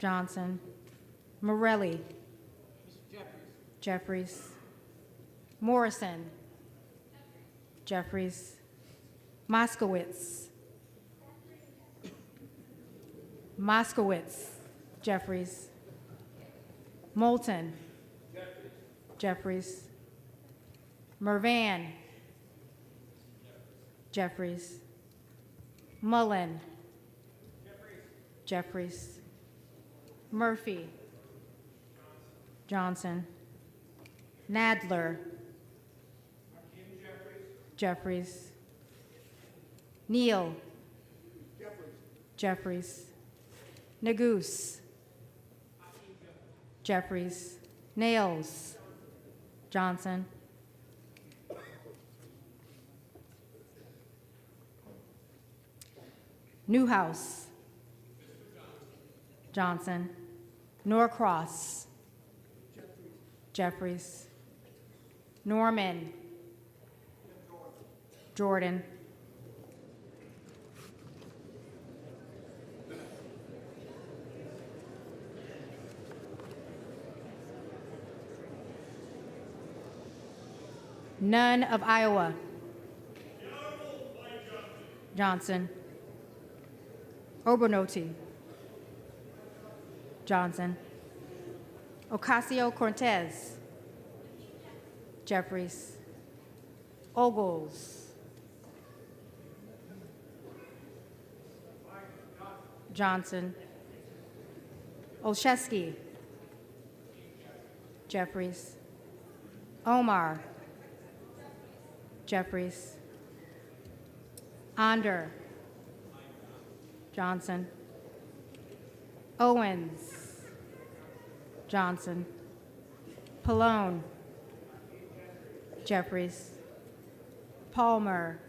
Johnson. Morelli. Jeffries. Morrison. Jeffries. Moskowitz. Moskowitz. Jeffries. Moulton. Jeffries. Mervan. Jeffries. Mullen. Jeffries. Murphy. Johnson. Nadler. Jeffries. Neal. Jeffries. Nagoose. Jeffries. Nails. Johnson. Newhouse. Johnson. Norcross. Jeffries. Norman. Jordan. None of Iowa. Johnson. Obernolte. Johnson. Ocasio-Cortez. Jeffries. Ogles. Johnson. Olszewski. Jeffries. Omar. Jeffries. Onder. Johnson. Owens. Johnson. Pallone. Jeffries. Palmer.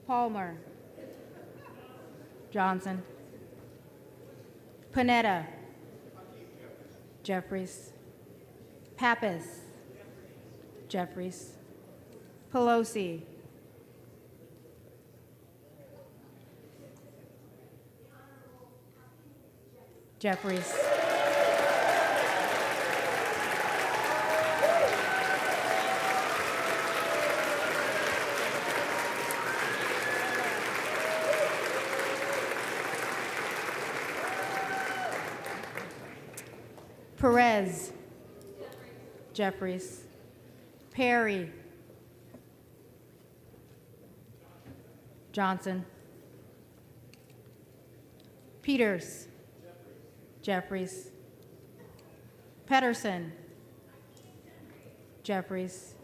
Palmer. Johnson. Panetta. Jeffries. Pappas. Jeffries. Pelosi. Jeffries. Perez. Jeffries. Perry. Johnson. Peters. Jeffries. Pedersen. Jeffries.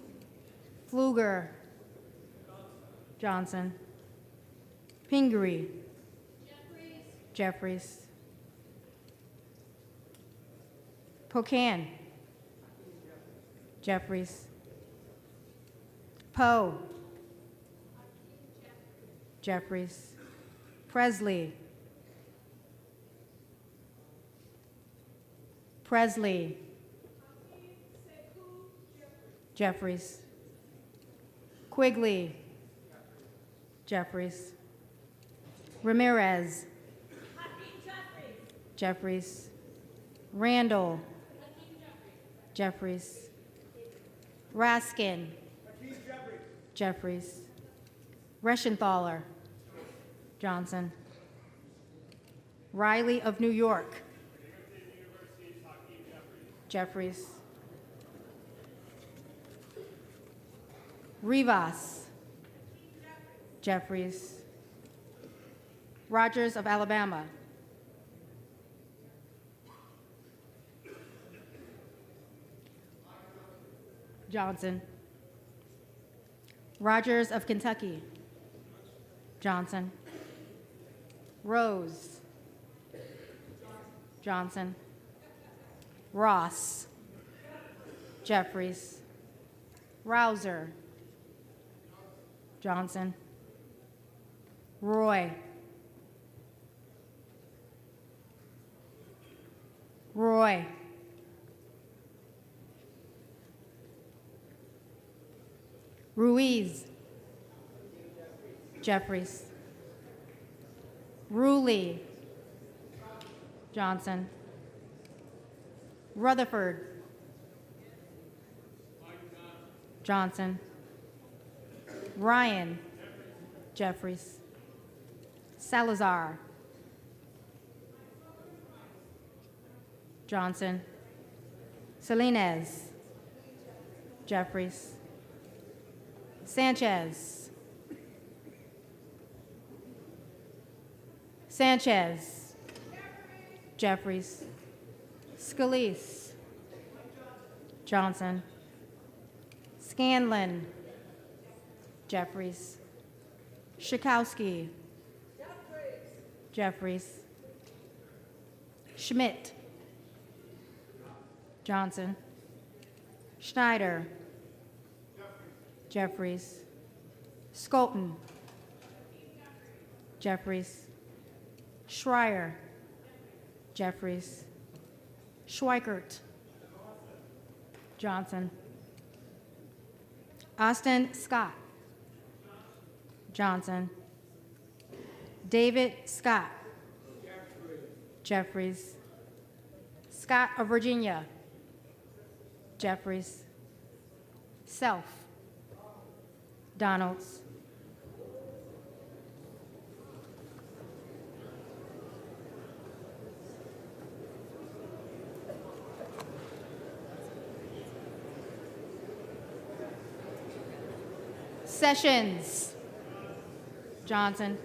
Pfluger. Johnson. Pingree. Jeffries. Pocan. Jeffries. Poe. Jeffries. Presley. Presley. Jeffries. Quigley. Jeffries. Ramirez. Jeffries. Randall. Jeffries. Raskin. Jeffries. Reschenthaler. Johnson. Riley of New York. Jeffries. Rivas. Jeffries. Rogers of Alabama. Johnson. Rogers of Kentucky. Johnson. Rose. Johnson. Ross. Jeffries. Rouser. Johnson. Roy. Roy. Ruiz. Jeffries. Ruley. Johnson. Rutherford. Johnson. Ryan. Jeffries. Salazar. Johnson. Salinas. Jeffries. Sanchez. Sanchez. Jeffries. Scalise. Johnson. Scanlon. Jeffries. Schakowsky. Jeffries. Schmidt. Johnson. Schneider. Jeffries. Skolton. Jeffries. Schreier. Jeffries. Schweikert. Johnson. Austin Scott. Johnson. David Scott. Jeffries. Scott of Virginia. Jeffries. Self. Donalds. Sessions. Johnson.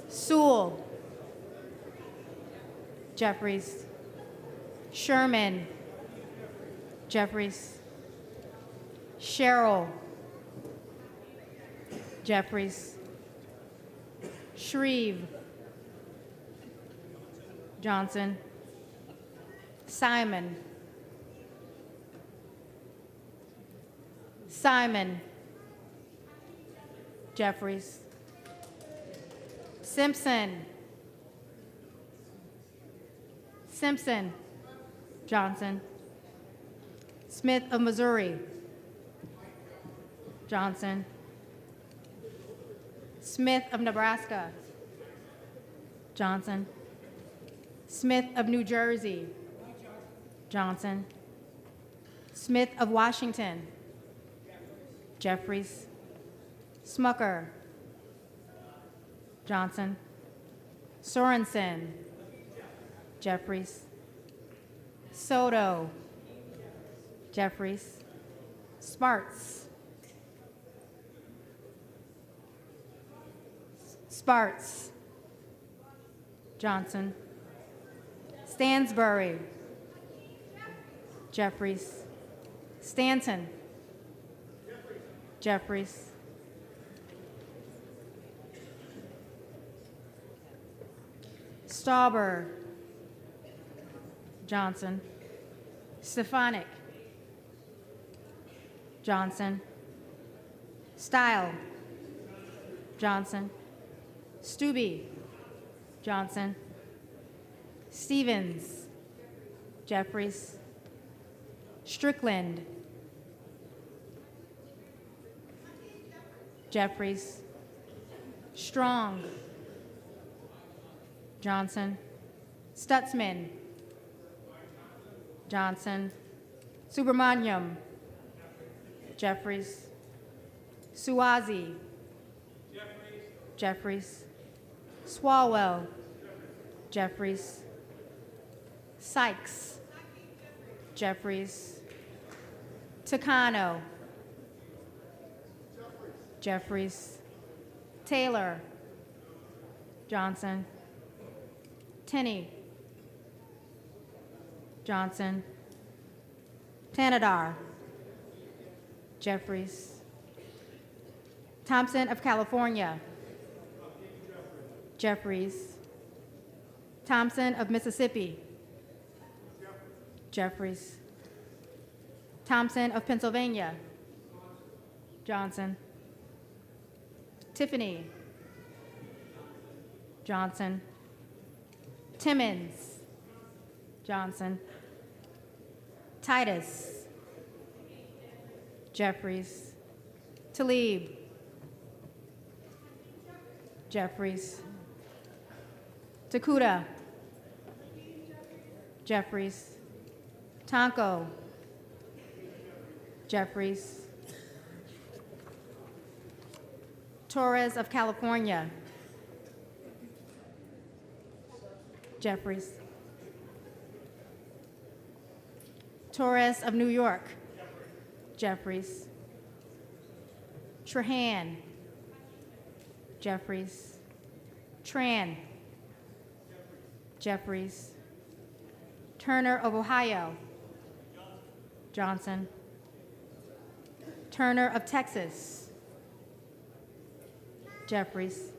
Sewell. Jeffries. Sherman. Jeffries. Sherrill. Jeffries. Shreve. Johnson. Simon. Simon. Jeffries. Simpson. Simpson. Johnson. Smith of Missouri. Johnson. Smith of Nebraska. Johnson. Smith of New Jersey. Johnson. Smith of Washington. Jeffries. Smucker. Johnson. Sorensen. Jeffries. Soto. Jeffries. Sparts. Sparts. Johnson. Stansbury. Jeffries. Stanton. Jeffries. Stauber. Johnson. Stefanik. Johnson. Style. Johnson. Stubbe. Johnson. Stevens, Jeffries, Strickland, Jeffries, Strong, Johnson, Stutzman, Johnson, Subramaniam, Jeffries, Suazi, Jeffries, Swalwell, Jeffries, Sykes, Jeffries, Takano, Jeffries, Taylor, Johnson, Tenney, Johnson, Tanadar, Jeffries, Thompson of California, Jeffries, Thompson of Mississippi, Jeffries, Thompson of Pennsylvania, Johnson, Tiffany, Johnson, Timmons, Johnson, Titus, Jeffries, Talib, Jeffries, Takuda, Jeffries, Tonko, Jeffries, Torres of California, Jeffries, Torres of New York, Jeffries, Trahan, Jeffries, Tran, Jeffries, Turner of Ohio, Johnson, Turner of Texas, Jeffries,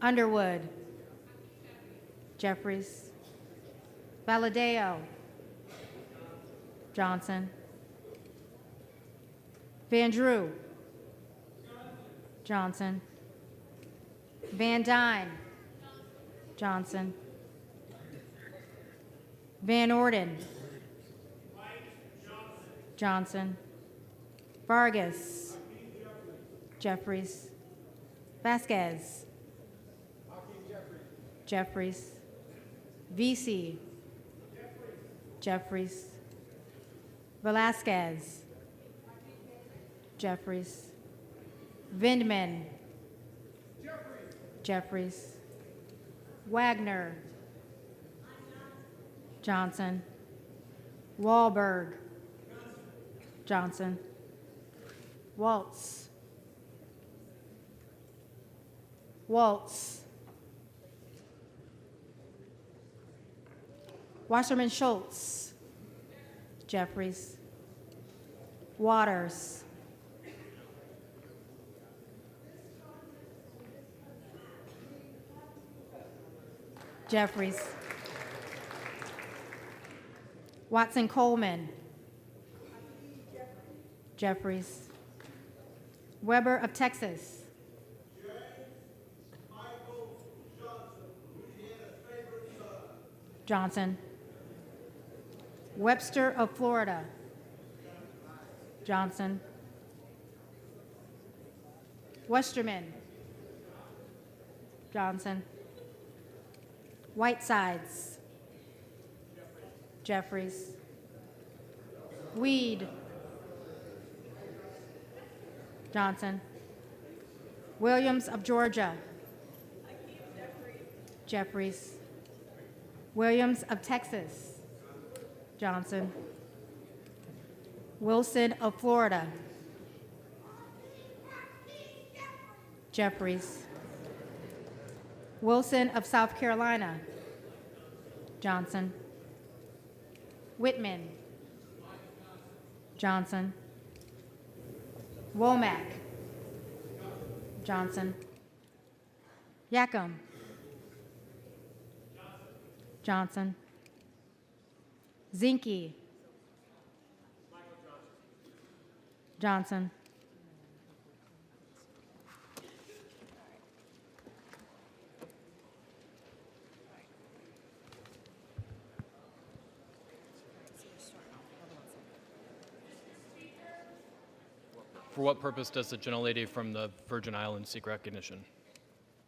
Underwood, Jeffries, Valadeo, Johnson, Van Drew, Johnson, Van Dyne, Johnson, Van Orden, Johnson, Vargas, Jeffries, Vasquez, Jeffries, VC, Jeffries, Velasquez, Jeffries, Vindman, Jeffries, Wagner, Johnson, Wahlberg, Johnson, Waltz, Wasserman Schultz, Jeffries, Waters, Jeffries, Watson Coleman, Jeffries, Weber of Texas, Johnson, Webster of Florida, Johnson, Westerman, Johnson, Whitesides, Jeffries, Weed, Johnson, Williams of Georgia, Jeffries, Williams of Texas, Johnson, Wilson of Florida, Jeffries, Wilson of South Carolina, Johnson, Whitman, Johnson, Womack, Johnson, Yackham, Johnson, Zinke, Johnson, For what purpose does the gentlelady from the Virgin Islands seek recognition?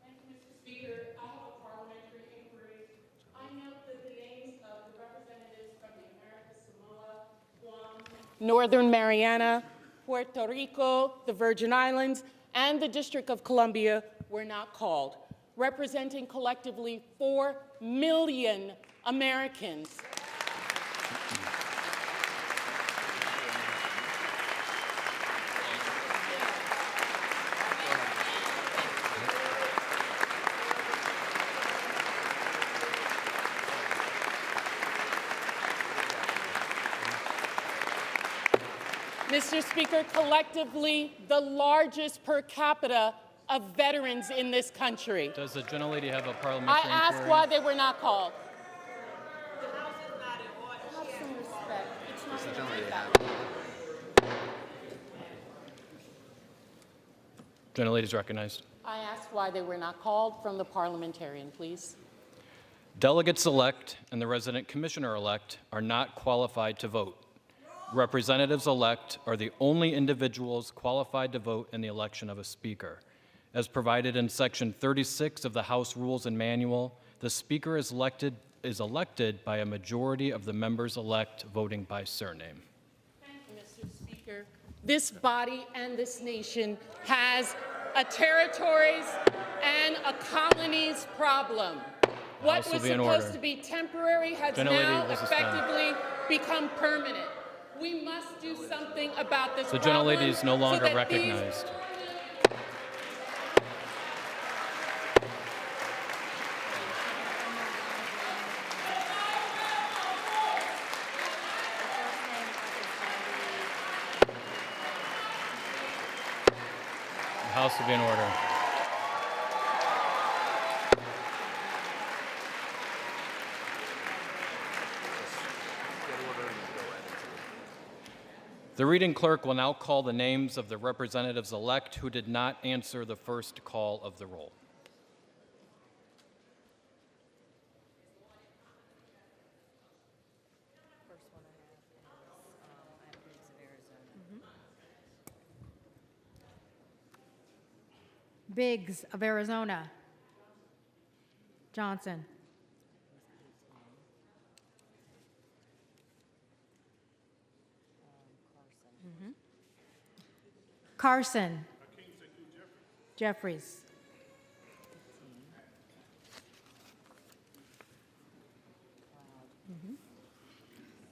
Thank you, Mr. Speaker. I have a parliamentary inquiry. I note that the names of the representatives from the Americas, Samoa, Guam, Northern Mariana, Puerto Rico, the Virgin Islands, and the District of Columbia were not called, representing collectively 4 million Americans. Mr. Speaker, collectively the largest per capita of veterans in this country. Does the gentlelady have a I parliamentary asked inquiry? why they were not called. The House is not in order. Have some respect. It's not going to take that long. Gentlelady is recognized. I asked why they were not called from the parliamentarian, please. Delegates-elect and the resident commissioner-elect are not qualified to vote. Representatives-elect are the only individuals qualified to vote in the election of a speaker. As provided in Section 36 of the House Rules and Manual, the speaker is elected by a majority of the members-elect voting by surname. Thank you, Mr. Speaker. This body and this nation has a territories and a colonies problem. What House will was be in supposed order. to be temporary has Gentlelady now will suspend. effectively become permanent. We must do something about this The problem. gentlelady is no longer so that these- recognized. The House will be in order. The reading clerk will now call the names of the representatives-elect who did not answer the first call of the roll. First one I have is Biggs of Arizona. Johnson. Carson. Jeffries.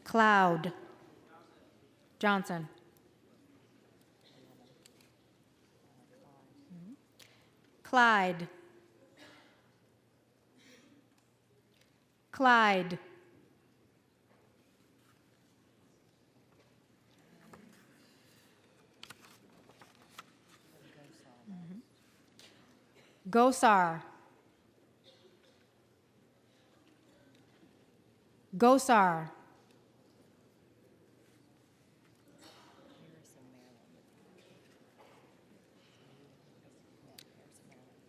Cloud. Johnson. Clyde. Clyde. Gosar. Gosar.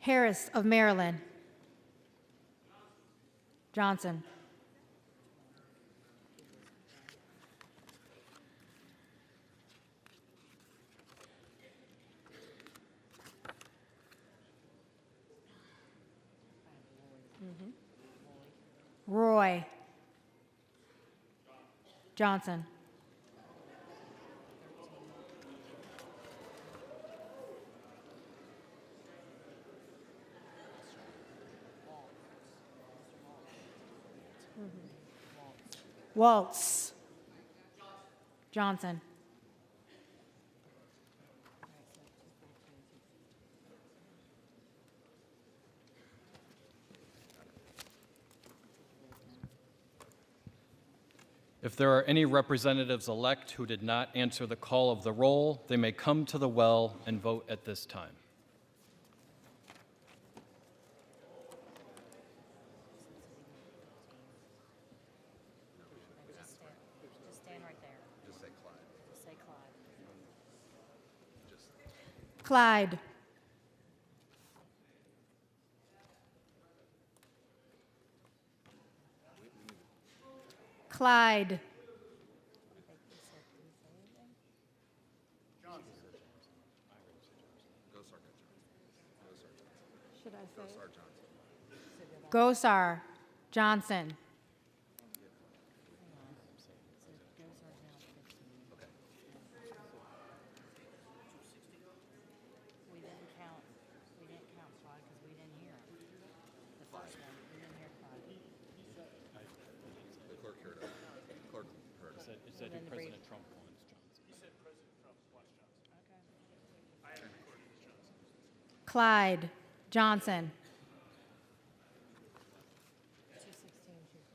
Harris of Maryland. Johnson. Roy. Johnson. Waltz. Johnson. If there are any representatives-elect who did not answer the call of the roll, they may come to the well and vote at this time. Just stand right there. Just say Clyde. Just say Clyde. Clyde. Clyde. Should I say? Gosar Johnson. We didn't count Claude because we didn't hear him. The first one, we didn't hear Claude. The clerk heard it. Clerk heard it. It said Then who the brief. President Trump wants, Johnson. Okay. Clyde Johnson. 216, 215.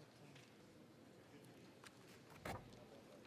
So what is that like?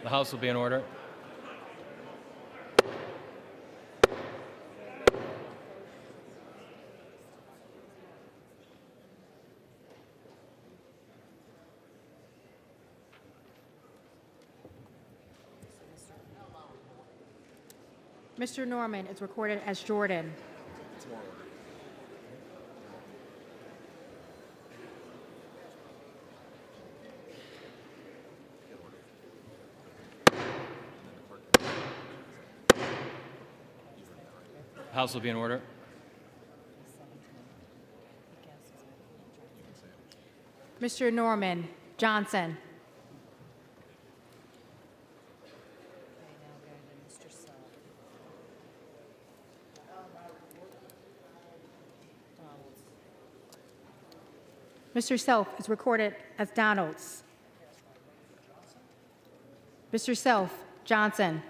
The House will be in order. Mr. Norman is recorded as Jordan. The House will be in order. Mr. Norman Johnson. Okay, now go to Mr. Self. Donalds. Mr. Self is recorded as Donalds. Mr. Self Johnson.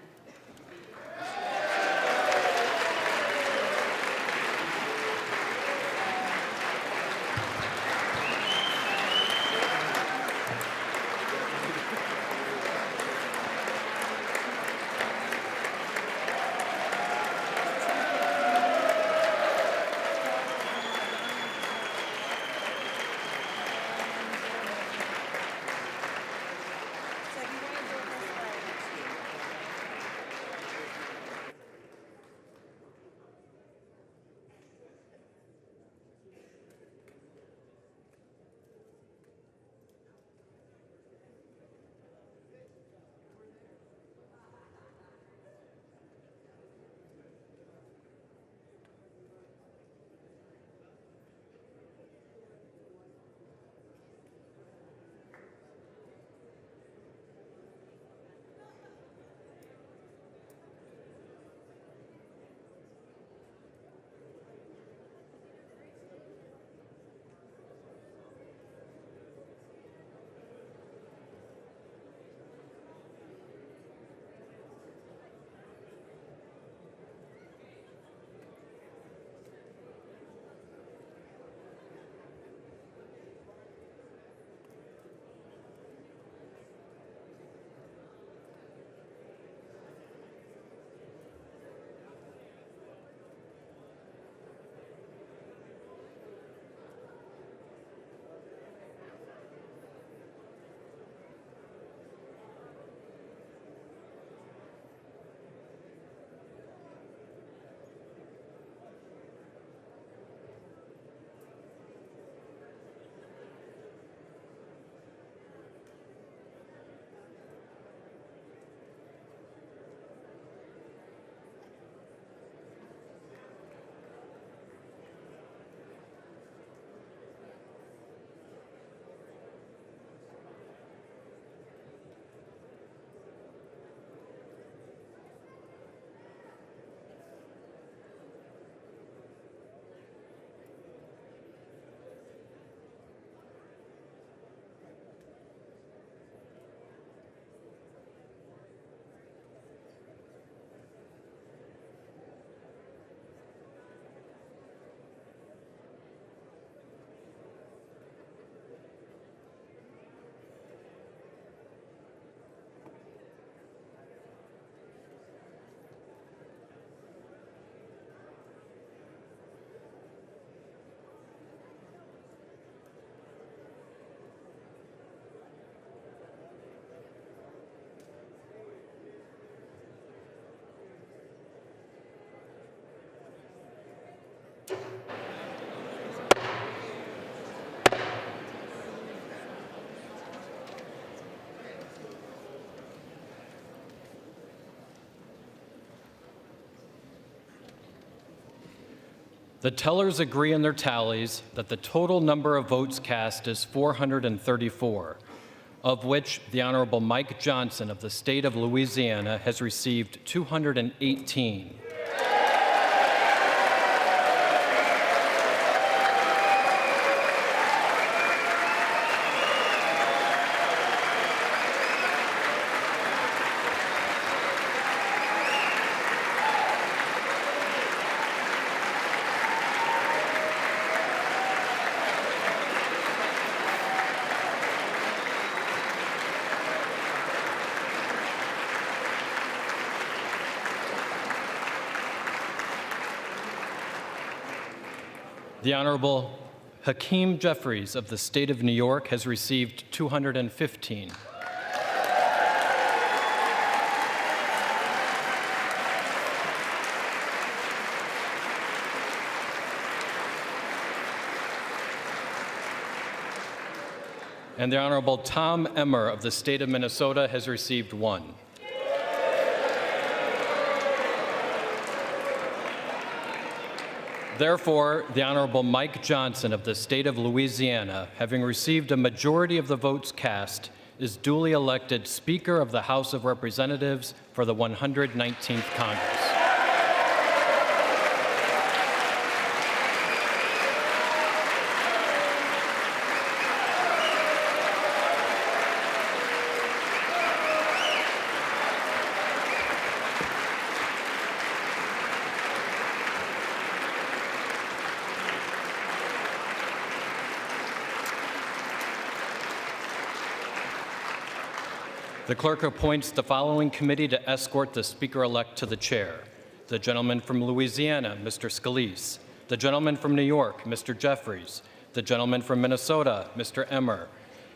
The tellers agree in their tallies that the total number of votes cast is 434, of which the Honorable Mike Johnson of the state of Louisiana has received 218. The Honorable Hakeem Jeffries of the State of New York has received 215. And the Honorable Tom Emmer of the State of Minnesota has received 1. Therefore, the Honorable Mike Johnson of the State of Louisiana, having received a majority of the votes cast, is duly elected Speaker of the House of Representatives for the 119th Congress. The clerk appoints the following committee to escort the Speaker-elect to the chair. The gentleman from Louisiana, Mr. Scalise. The gentleman from New York, Mr. Jeffries. The gentleman from Minnesota, Mr. Emmer.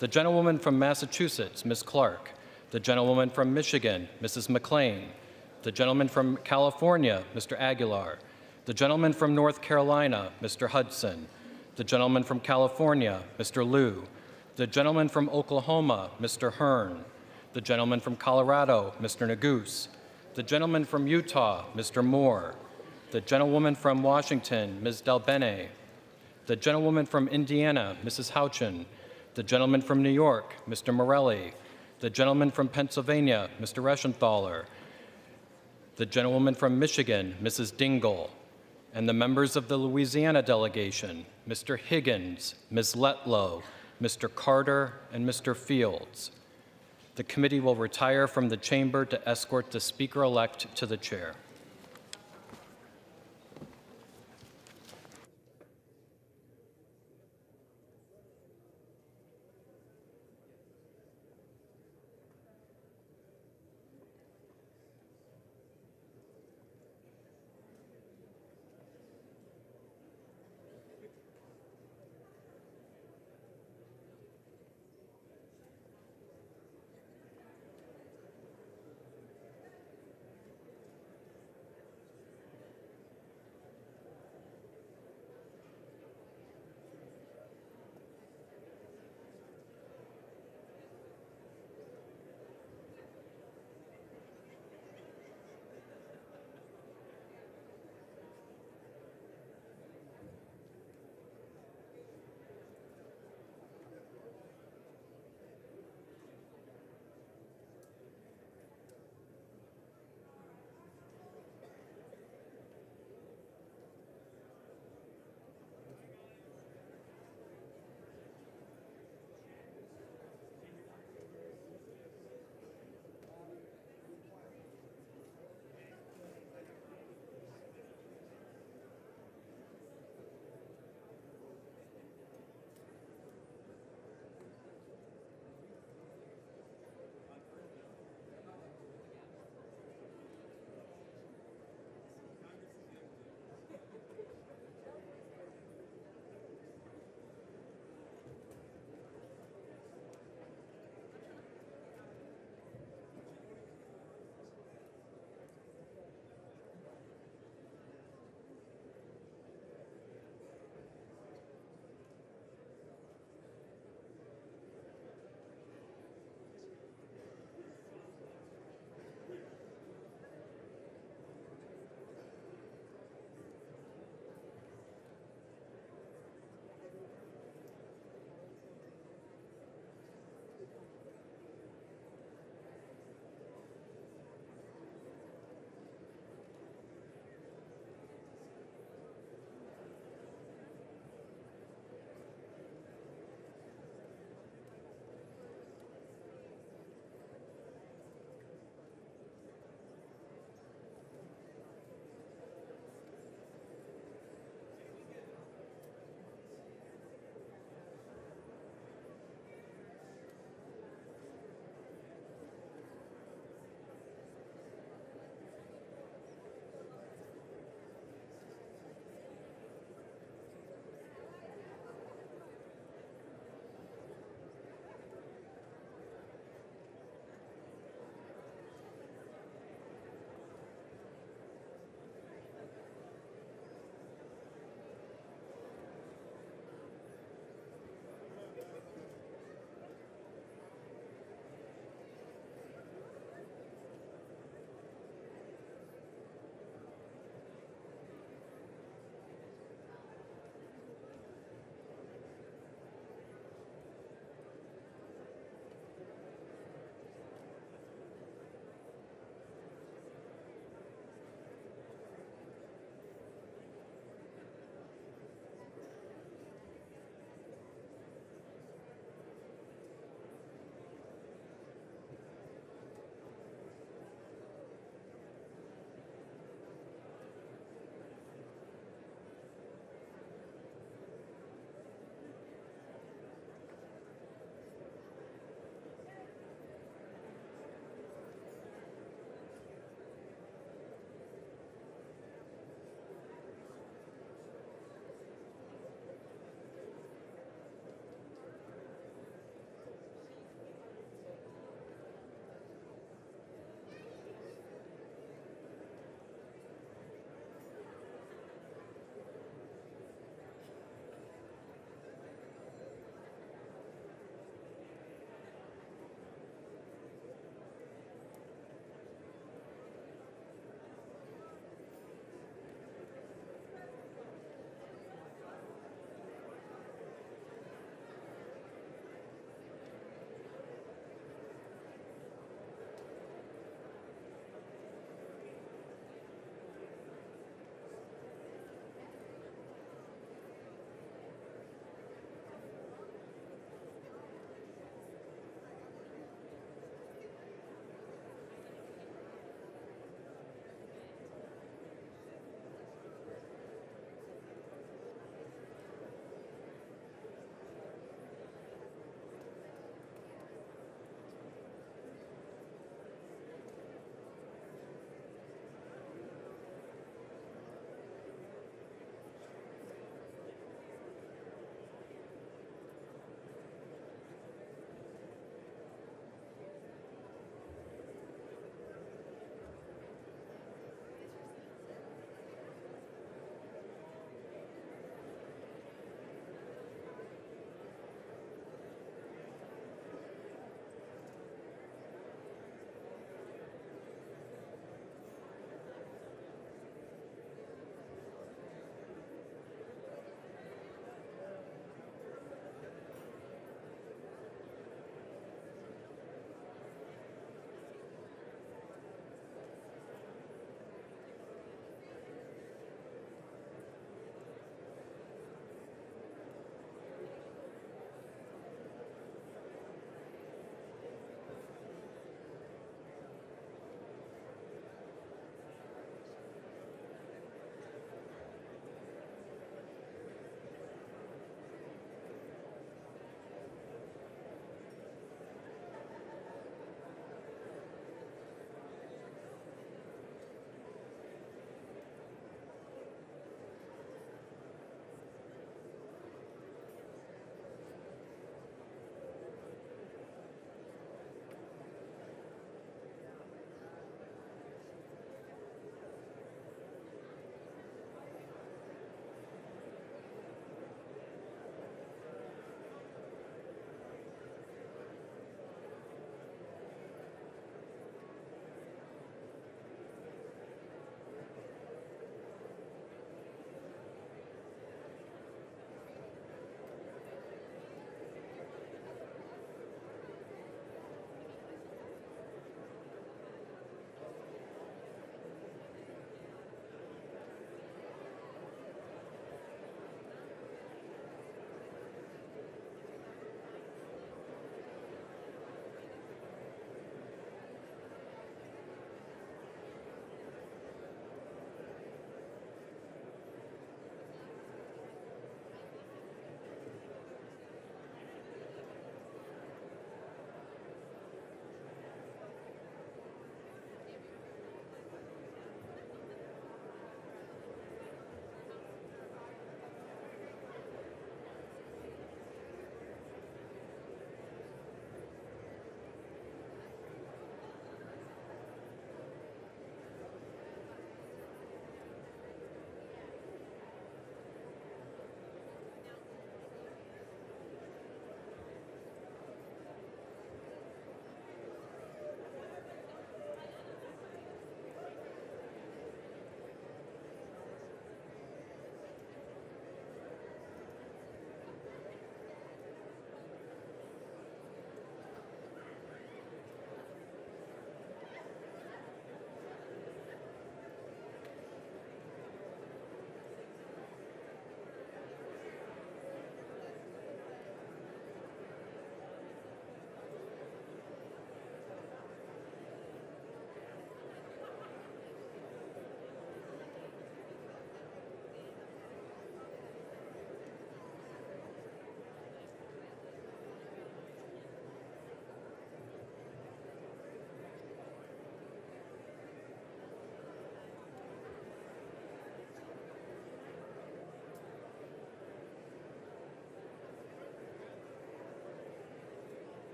The gentlewoman from Massachusetts, Ms. Clark. The gentlewoman from Michigan, Mrs. McLean. The gentleman from California, Mr. Aguilar. The gentleman from North Carolina, Mr. Hudson. The gentleman from California, Mr. Liu. The gentleman from Oklahoma, Mr. Hearn. The gentleman from Colorado, Mr. Neguse. The gentleman from Utah, Mr. Moore. The gentlewoman from Washington, Ms. Delbene. The gentlewoman from Indiana, Mrs. Houchin. The gentleman from New York, Mr. Morelli. The gentleman from Pennsylvania, Mr. Reschenthaler. The gentlewoman from Michigan, Mrs. Dingell. And the members of the Louisiana delegation, Mr. Higgins, Ms. Letlow, Mr. Carter, and Mr. Fields. The committee will retire from the chamber to escort the Speaker-elect to the chair.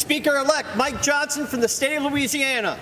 Speaker-elect Mike Johnson from the state of Louisiana.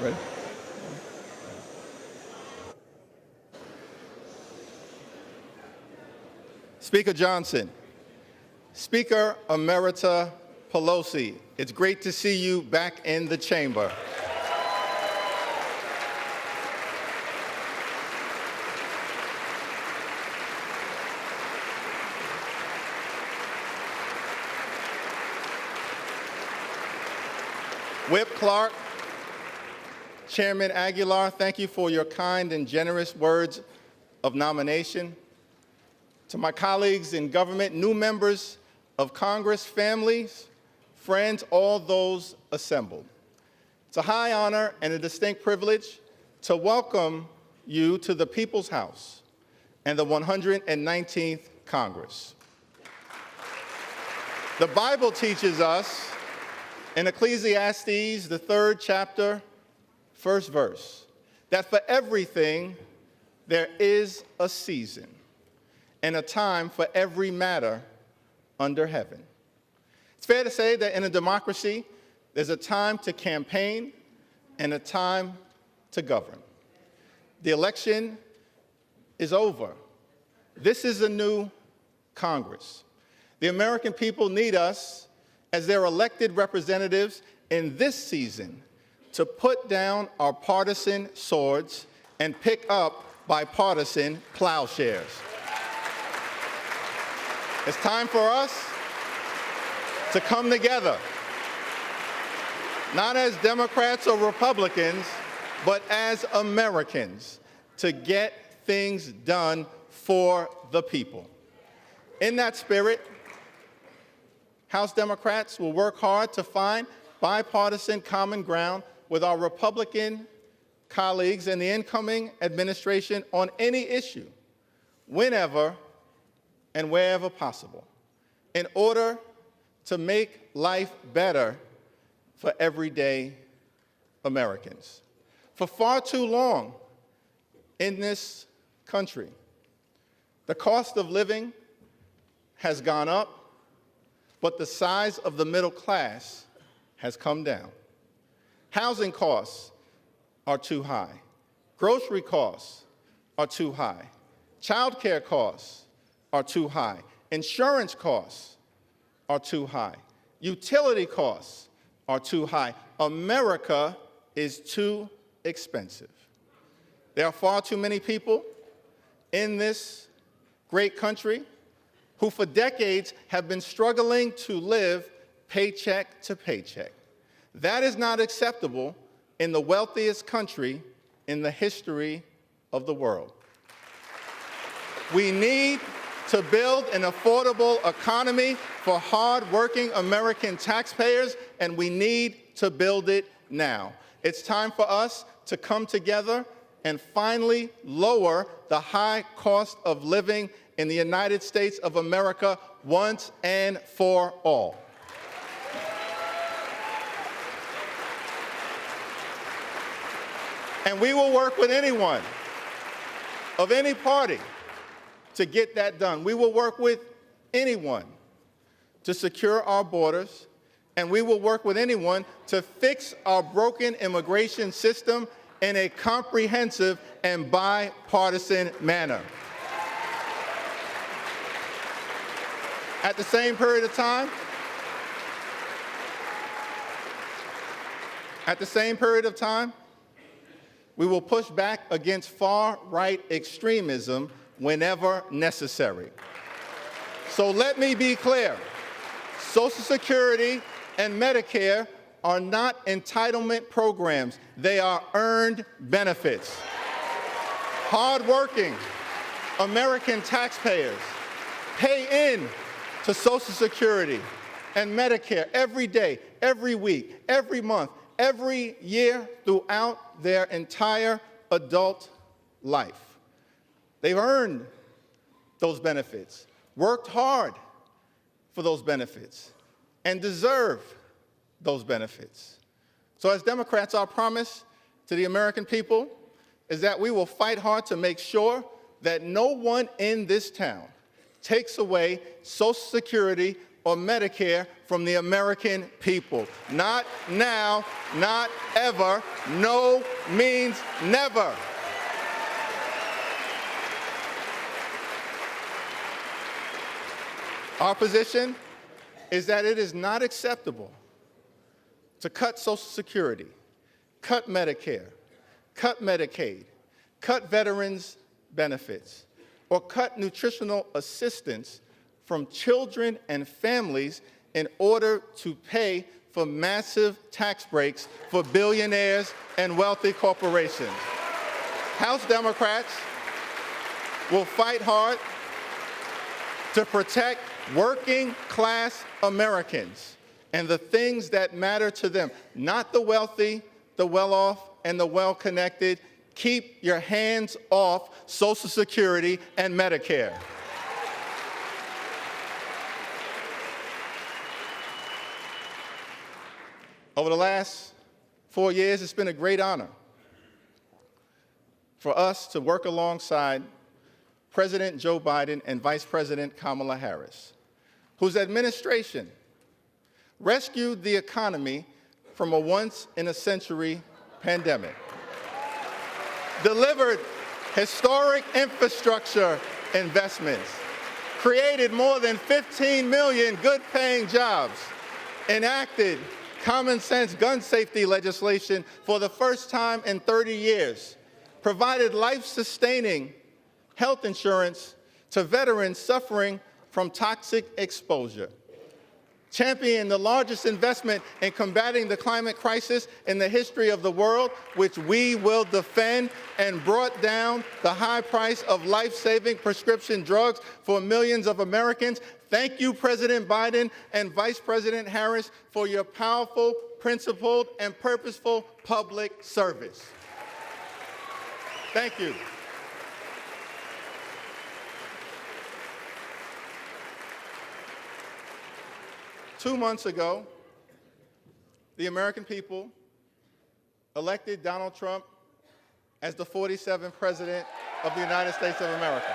Ready? Speaker Johnson, Speaker Emerita Pelosi, it's great to see you back in the chamber. Whip Clark, Chairman Aguilar, thank you for your kind and generous words of nomination. To my colleagues in government, new members of Congress, families, friends, all those assembled. It's a high honor and a distinct privilege to welcome you to the People's House and the 119th Congress. The Bible teaches us in Ecclesiastes, the 3rd chapter, 1st verse, that for everything there is a season and a time for every matter under heaven. It's fair to say that in a democracy, there's a time to campaign and a time to govern. The election is over. This is a new Congress. The American people need us as their elected representatives in this season to put down our partisan swords and pick up bipartisan plowshares. It's time for us to come together, not as Democrats or Republicans, but as Americans, to get things done for the people. In that spirit, House Democrats will work hard to find bipartisan common ground with our Republican colleagues and the incoming administration on any issue, whenever and wherever possible, in order to make life better for everyday Americans. For far too long in this country, the cost of living has gone up, but the size of the middle class has come down. Housing costs are too high. Grocery costs are too high. Child care costs are too high. Insurance costs are too high. Utility costs are too high. America is too expensive. There are far too many people in this great country who for decades have been struggling to live paycheck to paycheck. That is not acceptable in the wealthiest country in the history of the world. We need to build an affordable economy for hard-working American taxpayers, and we need to build it now. It's time for us to come together and finally lower the high cost of living in the United States of America once and for all. And we will work with anyone of any party to get that done. We will work with anyone to secure our borders, and we will work with anyone to fix our broken immigration system in a comprehensive and bipartisan manner. At the same period of time, we will push back against far-right extremism whenever necessary. So let me be clear. Social Security and Medicare are not entitlement programs. They are earned benefits. Hard-working American taxpayers pay in to Social Security and Medicare every day, every week, every month, every year throughout their entire adult life. They've earned those benefits, worked hard for those benefits, and deserve those benefits. So as Democrats, our promise to the American people is that we will fight hard to make sure that no one in this town takes away Social Security or Medicare from the American people. Not now, not ever, no means never. Our position is that it is not acceptable to cut Social Security, cut Medicare, cut Medicaid, cut veterans' benefits, or cut nutritional assistance from children and families in order to pay for massive tax breaks for billionaires and wealthy corporations. House Democrats will fight hard to protect working-class Americans and the things that matter to them, not the wealthy, the well-off, and the well-connected. Keep your hands off Social Security and Medicare. Over the last 4 years, it's been a great honor for us to work alongside President Joe Biden and Vice President Kamala Harris, whose administration rescued the economy from a once-in-a-century pandemic, delivered historic infrastructure investments, created more than 15 million good-paying jobs, enacted common sense gun safety legislation for the first time in 30 years, provided life-sustaining health insurance to veterans suffering from toxic exposure, championed the largest investment in combating the climate crisis in the history of the world, which we will defend, and brought down the high price of life-saving prescription drugs for millions of Americans. Thank you, President Biden and Vice President Harris, for your powerful, principled, and purposeful public service. Thank you. Two months ago, the American people elected Donald Trump as the 47th President of the United States of America.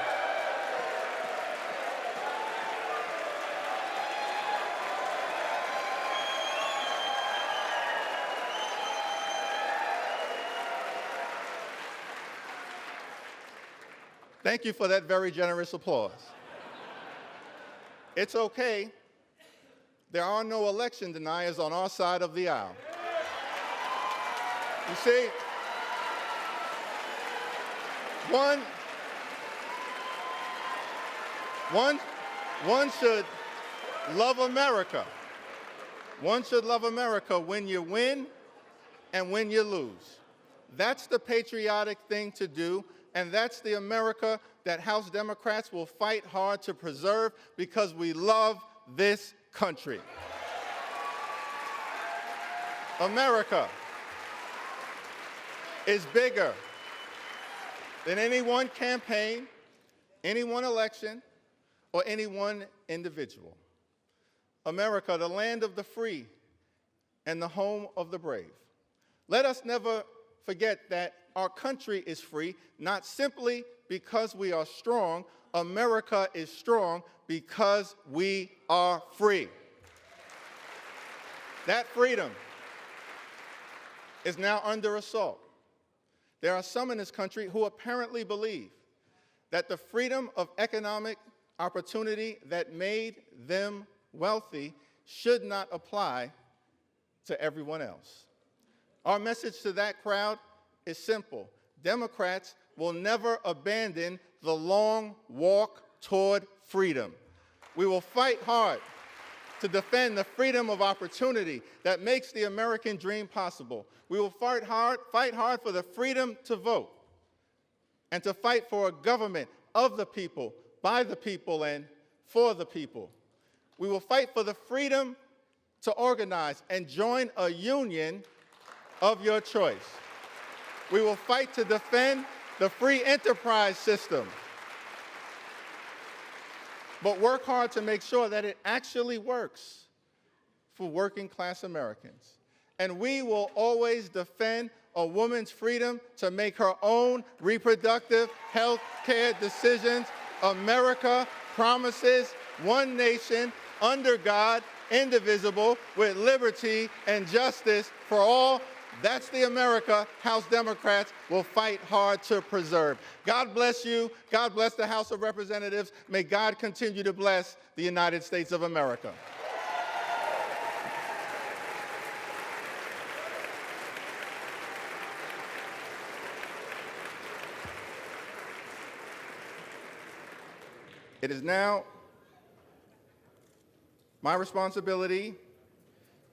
Thank you for that very generous applause. It's okay. There are no election deniers on our side of the aisle. You see, one should love America. One should love America when you win and when you lose. That's the patriotic thing to do, and that's the America that House Democrats will fight hard to preserve because we love this country. America is bigger than any one campaign, any one election, or any one individual. America, the land of the free and the home of the brave. Let us never forget that our country is free, not simply because we are strong. America is strong because we are free. That freedom is now under assault. There are some in this country who apparently believe that the freedom of economic opportunity that made them wealthy should not apply to everyone else. Our message to that crowd is simple. Democrats will never abandon the long walk toward freedom. We will fight hard to defend the freedom of opportunity that makes the American dream possible. We will fight hard for the freedom to vote and to fight for a government of the people, by the people, and for the people. We will fight for the freedom to organize and join a union of your choice. We will fight to defend the free enterprise system, but work hard to make sure that it actually works for working class Americans. And we will always defend a woman's freedom to make her own reproductive health care decisions. America promises one nation under God, indivisible, with liberty and justice for all. That's the America House Democrats will fight hard to preserve. God bless you. God bless the House of Representatives. May God continue to bless the United States of America. It is now my responsibility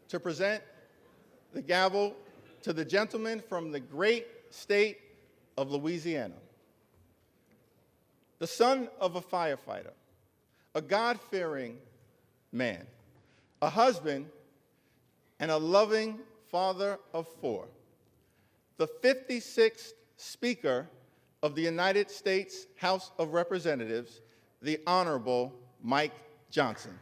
to present the gavel to the gentleman from the great state of Louisiana, the son of a firefighter, a God-fearing man, a husband, and a loving father of four, the 56th Speaker of the United States House of Representatives, the Honorable Mike Johnson.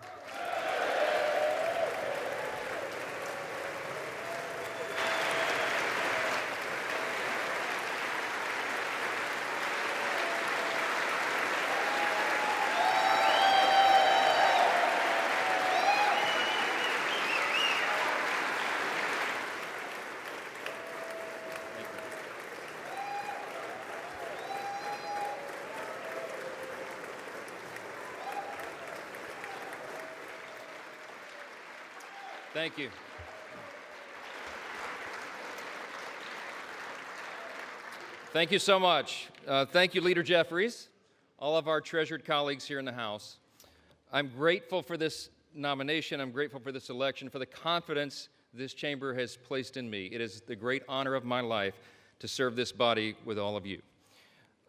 Thank you. Thank you so much. Thank you, Leader Jeffries, all of our treasured colleagues here in the House. I'm grateful for this nomination. I'm grateful for this election, for the confidence this chamber has placed in me. It is the great honor of my life to serve this body with all of you.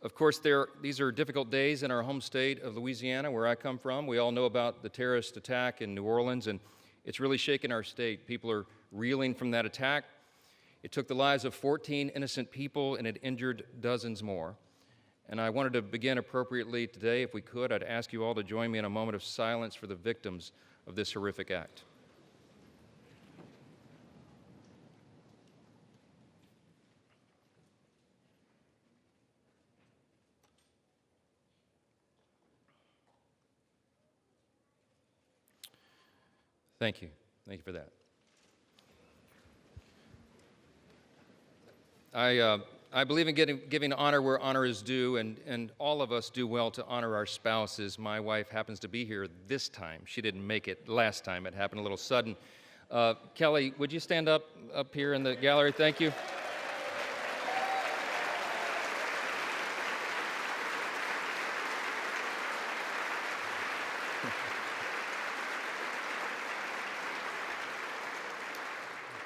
Of course, these are difficult days in our home state of Louisiana, where I come from. We all know about the terrorist attack in New Orleans, and it's really shaken our state. People are reeling from that attack. It took the lives of 14 innocent people, and it injured dozens more. And I wanted to begin appropriately today. If we could, I'd ask you all to join me in a moment of silence for the victims of this horrific act. Thank you. Thank you for that. I believe in giving honor where honor is due, and all of us do well to honor our spouses. My wife happens to be here this time. She didn't make it last time. It happened a little sudden. Kelly, would you stand up here in the gallery? Thank you.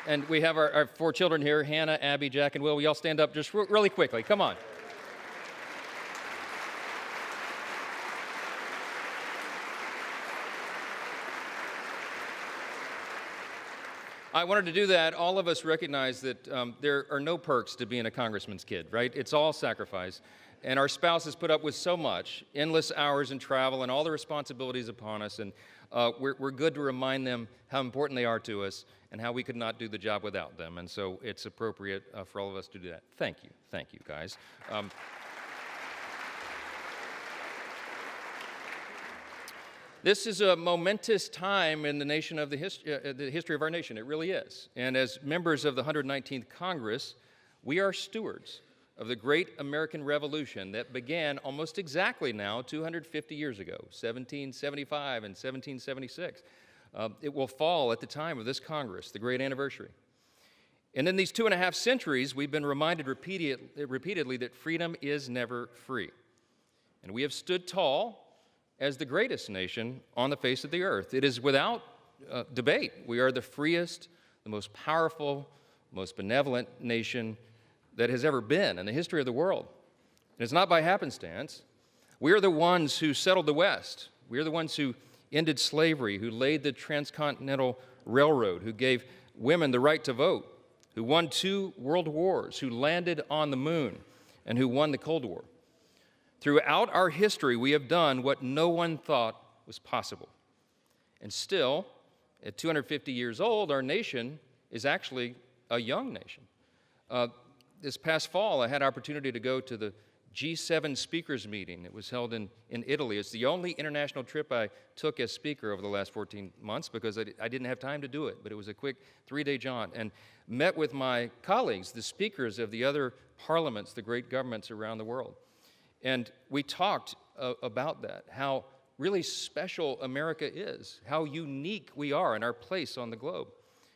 And we have our 4 children here, Hannah, Abby, Jack, and Will. We all stand up just really quickly. Come on. I wanted to do that. All of us recognize that there are no perks to being a congressman's kid, right? It's all sacrifice. And our spouses put up with so much, endless hours in travel and all the responsibilities upon us. And we're good to remind them how important they are to us and how we could not do the job without them. And so it's appropriate for all of us to do that. Thank you, guys. This is a momentous time in the nation of the history of our nation. It really is. And as members of the 119th Congress, we are stewards of the great American Revolution that began almost exactly now 250 years ago, 1775 and 1776. It will fall at the time of this Congress, the great anniversary. And in these 2.5 centuries, we've been reminded repeatedly that freedom is never free. And we have stood tall as the greatest nation on the face of the earth. It is without debate. We are the freest, the most powerful, most benevolent nation that has ever been in the history of the world. And it's not by happenstance. We are the ones who settled the West. We are the ones who ended slavery, who laid the transcontinental railroad, who gave women the right to vote, who won 2 world wars, who landed on the moon, and who won the Cold War. Throughout our history, we have done what no one thought was possible. And still, at 250 years old, our nation is actually a young nation. This past fall, I had opportunity to go to the G7 speakers meeting. It was held in Italy. It's the only international trip I took as speaker over the last 14 months because I didn't have time to do it, but it was a quick 3-day jaunt, and met with my colleagues, the speakers of the other parliaments, the great governments around the world. And we talked about that, how really special America is, how unique we are in our place on the globe,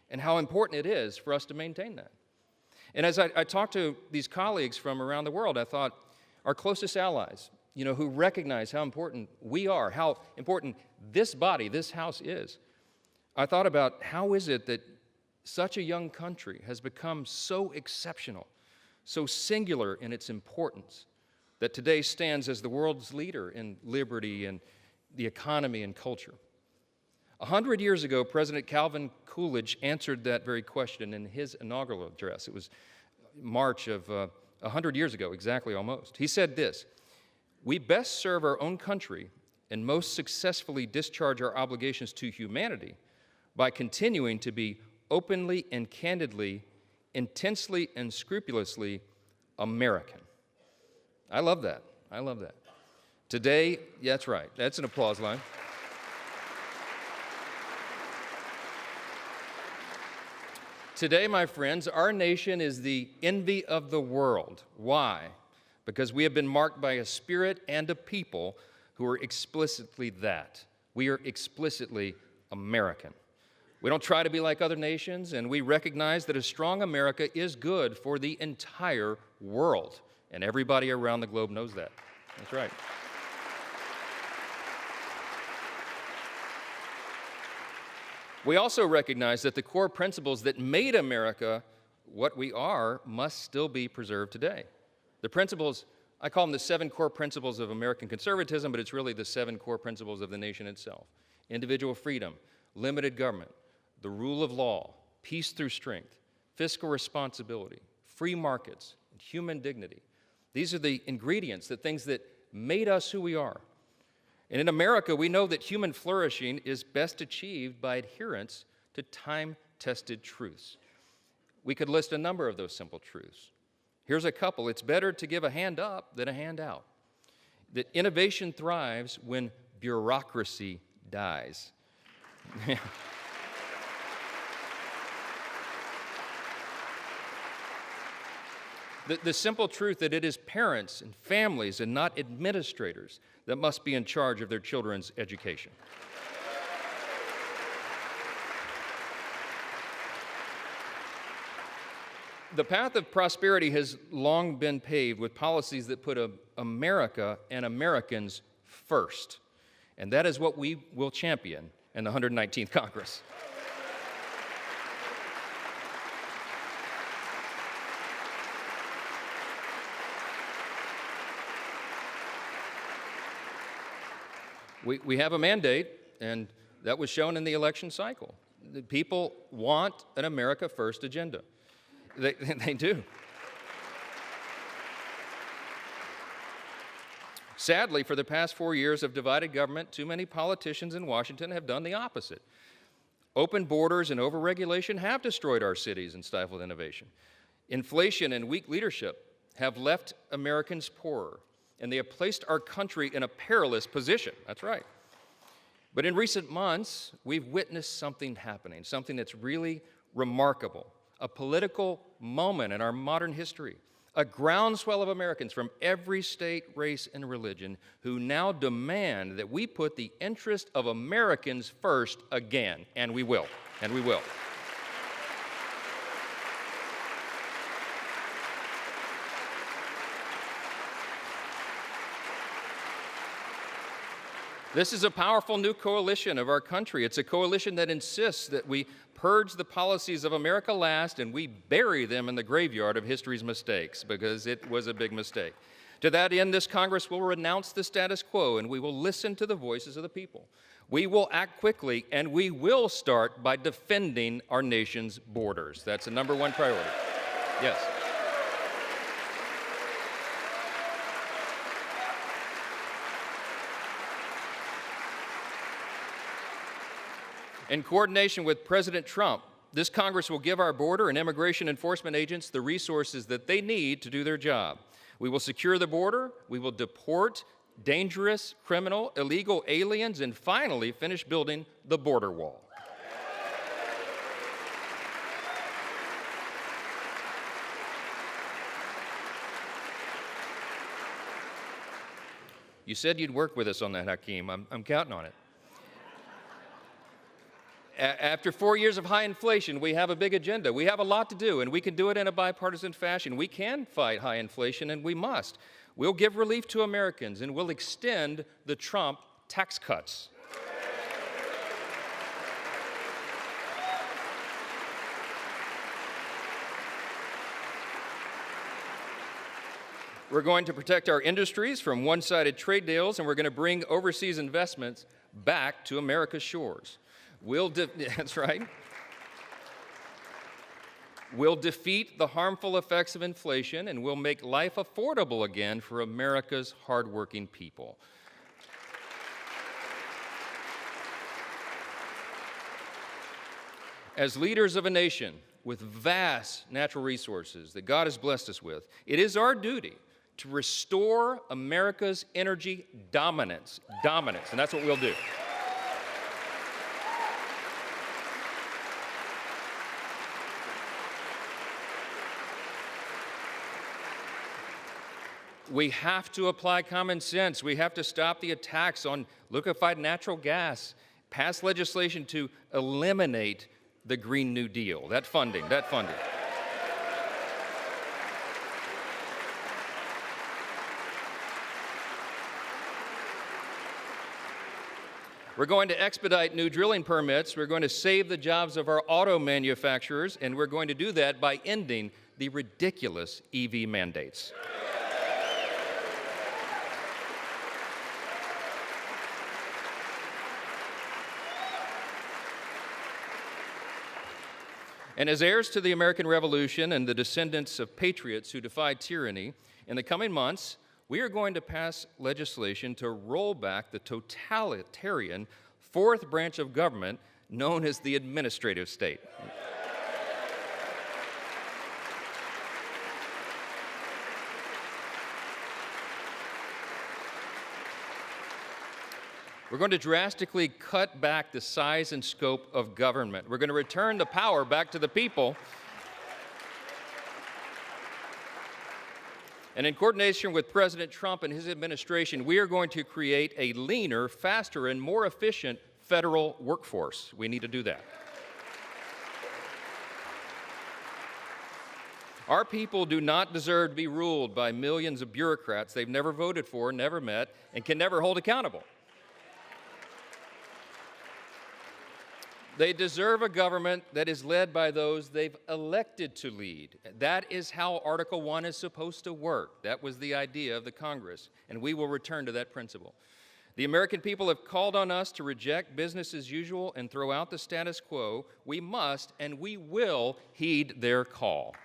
and how important it is for us to maintain that. And as I talked to these colleagues from around the world, I thought, our closest allies, who recognize how important we are, how important this body, this House is, I thought about how is it that such a young country has become so exceptional, so singular in its importance, that today stands as the world's leader in liberty and the economy and culture. 100 years ago, President Calvin Coolidge answered that very question in his inaugural address. It was March of 100 years ago, exactly almost. He said this: "We best serve our own country and most successfully discharge our obligations to humanity by continuing to be openly and candidly, intensely and scrupulously American." I love that. I love that. Today, yeah, that's right. That's an applause line. Today, my friends, our nation is the envy of the world. Why? Because we have been marked by a spirit and a people who are explicitly that. We are explicitly American. We don't try to be like other nations, and we recognize that a strong America is good for the entire world. And everybody around the globe knows that. That's right. We also recognize that the core principles that made America what we are must still be preserved today. The principles, I call them the 7 core principles of American conservatism, but it's really the 7 core principles of the nation itself. Individual freedom, limited government, the rule of law, peace through strength, fiscal responsibility, free markets, and human dignity. These are the ingredients, the things that made us who we are. And in America, we know that human flourishing is best achieved by adherence to time-tested truths. We could list a number of those simple truths. Here's a couple. It's better to give a hand up than a hand out. That innovation thrives when bureaucracy dies. The simple truth that it is parents and families and not administrators that must be in charge of their children's education. The path of prosperity has long been paved with policies that put America and Americans first. And that is what we will champion in the 119th Congress. We have a mandate, and that was shown in the election cycle. The people want an America First agenda. They do. Sadly, for the past 4 years of divided government, too many politicians in Washington have done the opposite. Open borders and overregulation have destroyed our cities and stifled innovation. Inflation and weak leadership have left Americans poorer, and they have placed our country in a perilous position. That's right. But in recent months, we've witnessed something happening, something that's really remarkable, a political moment in our modern history, a groundswell of Americans from every state, race, and religion who now demand that we put the interest of Americans first again, and we will, and we will. This is a powerful new coalition of our country. It's a coalition that insists that we purge the policies of America last and we bury them in the graveyard of history's mistakes, because it was a big mistake. To that end, this Congress will renounce the status quo and we will listen to the voices of the people. We will act quickly and we will start by defending our nation's borders. That's the number one priority. Yes. In coordination with President Trump, this Congress will give our border and immigration enforcement agents the resources that they need to do their job. We will secure the border, we will deport dangerous, criminal, illegal aliens, and finally finish building the border wall. You said you'd work with us on that, Hakeem. I'm counting on it. After 4 years of high inflation, we have a big agenda. We have a lot to do, and we can do it in a bipartisan fashion. We can fight high inflation, and we must. We'll give relief to Americans, and we'll extend the Trump tax cuts. We're going to protect our industries from one-sided trade deals, and we're going to bring overseas investments back to America's shores. That's right. We'll defeat the harmful effects of inflation, and we'll make life affordable again for America's hardworking people. As leaders of a nation with vast natural resources that God has blessed us with, it is our duty to restore America's energy dominance, and that's what we'll do. We have to apply common sense. We have to stop the attacks on liquefied natural gas, pass legislation to eliminate the Green New Deal, that funding. We're going to expedite new drilling permits. We're going to save the jobs of our auto manufacturers, and we're going to do that by ending the ridiculous EV mandates. And as heirs to the American Revolution and the descendants of patriots who defied tyranny, in the coming months, we are going to pass legislation to roll back the totalitarian fourth branch of government known as the administrative state. We're going to drastically cut back the size and scope of government. We're going to return the power back to the people. And in coordination with President Trump and his administration, we are going to create a leaner, faster, and more efficient federal workforce. We need to do that. Our people do not deserve to be ruled by millions of bureaucrats they've never voted for, never met, and can never hold accountable. They deserve a government that is led by those they've elected to lead. That is how Article 1 is supposed to work. That was the idea of the Congress, and we will return to that principle. The American people have called on us to reject business as usual and throw out the status quo. We must and we will heed their call.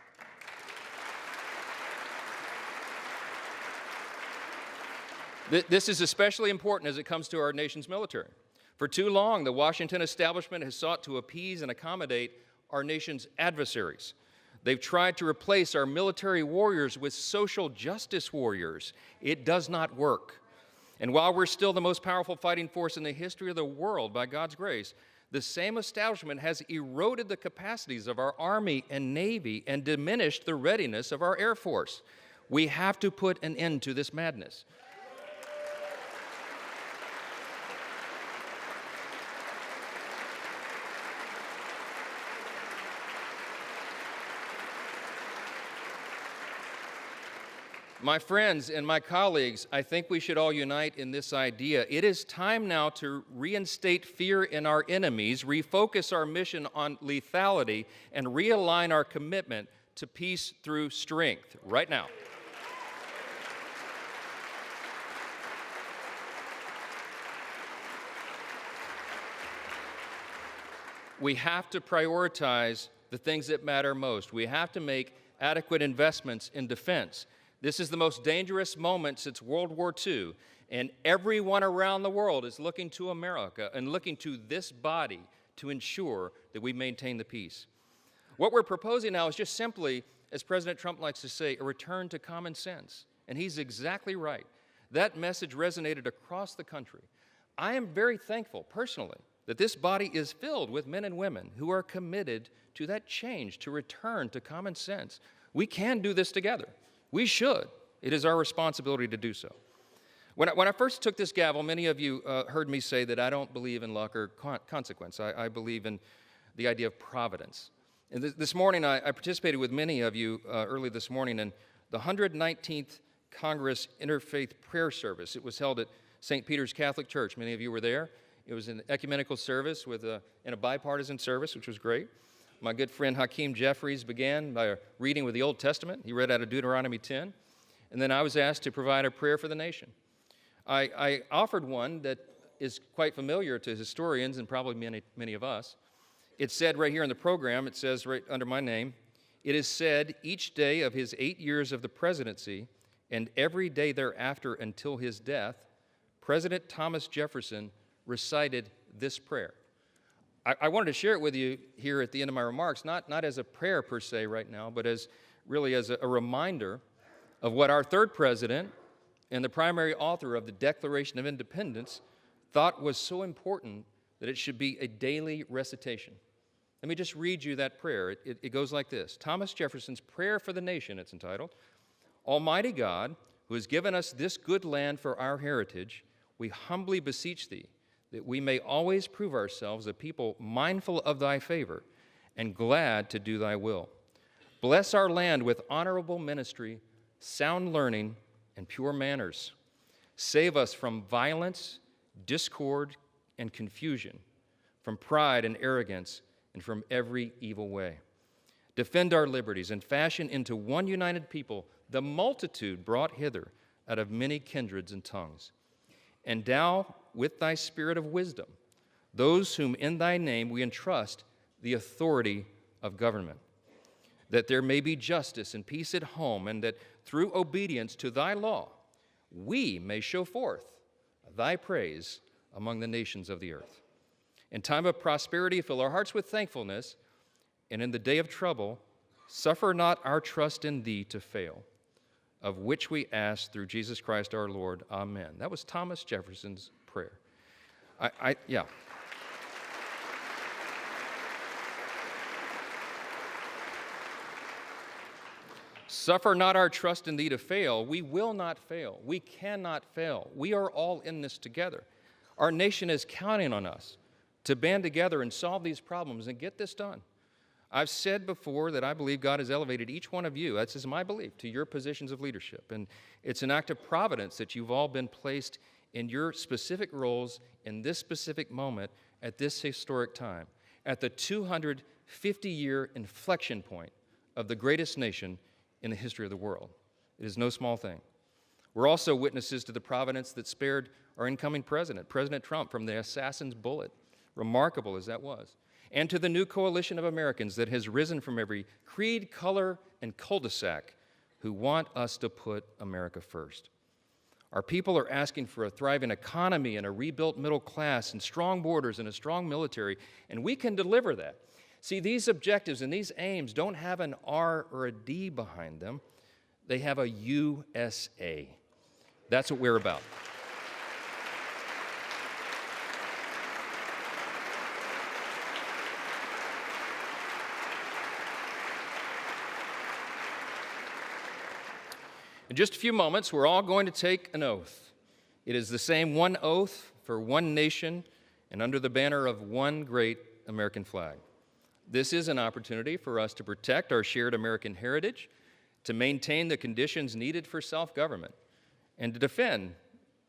This is especially important as it comes to our nation's military. For too long, the Washington establishment has sought to appease and accommodate our nation's adversaries. They've tried to replace our military warriors with social justice warriors. It does not work. And while we're still the most powerful fighting force in the history of the world, by God's grace, the same establishment has eroded the capacities of our Army and Navy and diminished the readiness of our Air Force. We have to put an end to this madness. My friends and my colleagues, I think we should all unite in this idea. It is time now to reinstate fear in our enemies, refocus our mission on lethality, and realign our commitment to peace through strength right now. We have to prioritize the things that matter most. We have to make adequate investments in defense. This is the most dangerous moment since World War II, and everyone around the world is looking to America and looking to this body to ensure that we maintain the peace. What we're proposing now is just simply, as President Trump likes to say, a return to common sense, and he's exactly right. That message resonated across the country. I am very thankful, personally, that this body is filled with men and women who are committed to that change, to return to common sense. We can do this together. We should. It is our responsibility to do so. When I first took this gavel, many of you heard me say that I don't believe in luck or consequence. I believe in the idea of providence. And this morning, I participated with many of you early this morning in the 119th Congress Interfaith Prayer Service. It was held at St. Peter's Catholic Church. Many of you were there. It was an ecumenical service and a bipartisan service, which was great. My good friend Hakeem Jeffries began by reading with the Old Testament. He read out of Deuteronomy 10. And then I was asked to provide a prayer for the nation. I offered one that is quite familiar to historians and probably many of us. It said right here in the program, it says right under my name, "It is said each day of his 8 years of the presidency and every day thereafter until his death, President Thomas Jefferson recited this prayer." I wanted to share it with you here at the end of my remarks, not as a prayer per se right now, but as a reminder of what our third president and the primary author of the Declaration of Independence thought was so important that it should be a daily recitation. Let me just read you that prayer. It goes like this. Thomas Jefferson's Prayer for the Nation, it's entitled. Almighty God, who has given us this good land for our heritage, we humbly beseech thee that we may always prove ourselves a people mindful of thy favor and glad to do thy will. Bless our land with honorable ministry, sound learning, and pure manners. Save us from violence, discord, and confusion, from pride and arrogance, and from every evil way. Defend our liberties and fashion into one united people the multitude brought hither out of many kindreds and tongues. Endow with thy spirit of wisdom those whom in thy name we entrust the authority of government, that there may be justice and peace at home, and that through obedience to thy law we may show forth thy praise among the nations of the earth. In time of prosperity, fill our hearts with thankfulness, and in the day of trouble, suffer not our trust in thee to fail, of which we ask through Jesus Christ our Lord. Amen. That was Thomas Jefferson's prayer. Yeah. Suffer not our trust in thee to fail. We will not fail. We cannot fail. We are all in this together. Our nation is counting on us to band together and solve these problems and get this done. I've said before that I believe God has elevated each one of you, that's just my belief, to your positions of leadership. And it's an act of providence that you've all been placed in your specific roles in this specific moment at this historic time, at the 250-year inflection point of the greatest nation in the history of the world. It is no small thing. We're also witnesses to the providence that spared our incoming president, President Trump, from the assassin's bullet, remarkable as that was, and to the new coalition of Americans that has risen from every creed, color, and cul-de-sac who want us to put America first. Our people are asking for a thriving economy and a rebuilt middle class and strong borders and a strong military, and we can deliver that. See, these objectives and these aims don't have an R or a D behind them. They have a USA. That's what we're about. In just a few moments, we're all going to take an oath. It is the same one oath for one nation and under the banner of one great American flag. This is an opportunity for us to protect our shared American heritage, to maintain the conditions needed for self-government, and to defend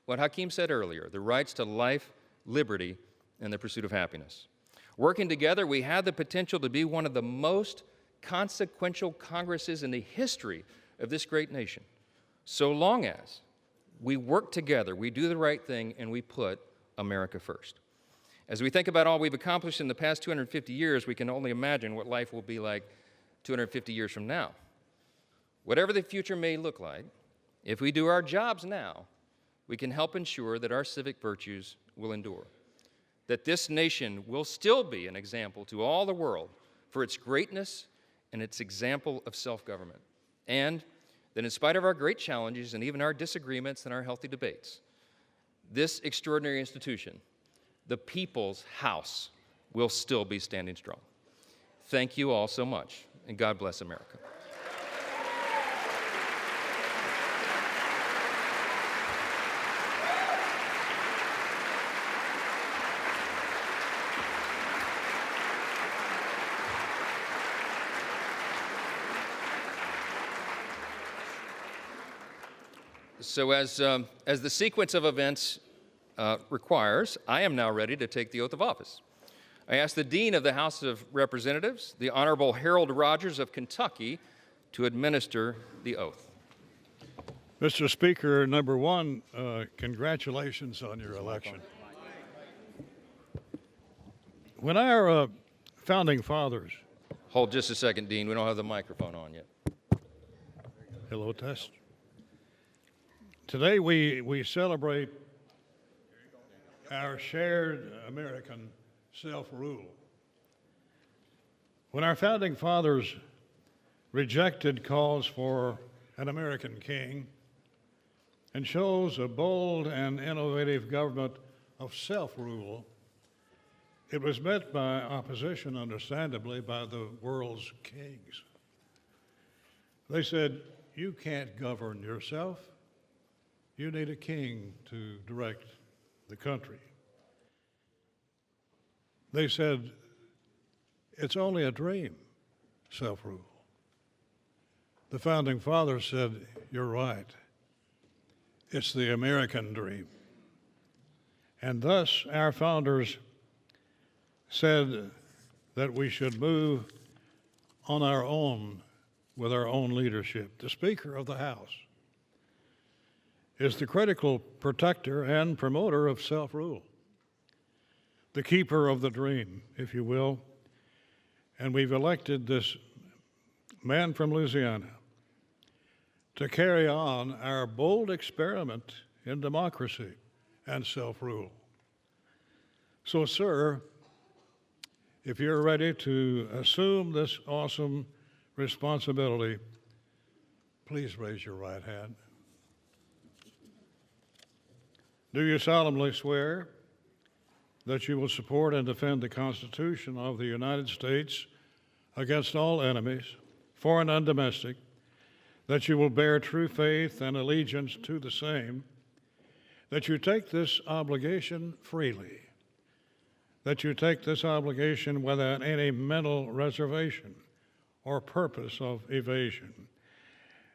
what Hakeem said earlier, the rights to life, liberty, and the pursuit of happiness. Working together, we have the potential to be one of the most consequential Congresses in the history of this great nation, so long as we work together, we do the right thing, and we put America first. As we think about all we've accomplished in the past 250 years, we can only imagine what life will be like 250 years from now. Whatever the future may look like, if we do our jobs now, we can help ensure that our civic virtues will endure, that this nation will still be an example to all the world for its greatness and its example of self-government, and that in spite of our great challenges and even our disagreements and our healthy debates, this extraordinary institution, the People's House, will still be standing strong. Thank you all so much, and God bless America. So as the sequence of events requires, I am now ready to take the oath of office. I ask the Dean of the House of Representatives, the Honorable Harold Rogers of Kentucky, to administer the oath. Mr. Speaker, number one, congratulations on your election. When our founding fathers... Hold just a second, Dean. We don't have the microphone on yet. Hello, test. Today we celebrate our shared American self-rule. When our founding fathers rejected calls for an American king and chose a bold and innovative government of self-rule, it was met by opposition, understandably, by the world's kings. They said, "You can't govern yourself. You need a king to direct the country." They said, "It's only a dream, self-rule." The founding fathers said, "You're right. It's the American dream." And thus our founders said that we should move on our own with our own leadership. The Speaker of the House is the critical protector and promoter of self-rule, the keeper of the dream, if you will. And we've elected this man from Louisiana to carry on our bold experiment in democracy and self-rule. So, sir, if you're ready to assume this awesome responsibility, please raise your right hand. Do you solemnly swear that you will support and defend the Constitution of the United States against all enemies, foreign and domestic, that you will bear true faith and allegiance to the same, that you take this obligation freely, that you take this obligation without any mental reservation or purpose of evasion,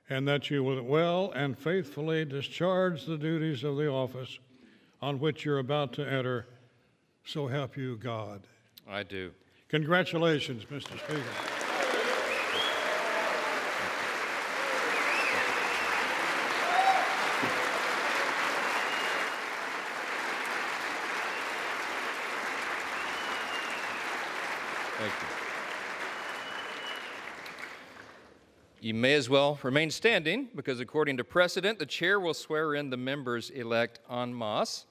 and that you will well and faithfully discharge the duties of the office on which you're about to enter, so help you God. I do. Congratulations, Mr. Speaker. Thank you. You may as well remain standing because according to precedent, the chair will swear in the members-elect en masse.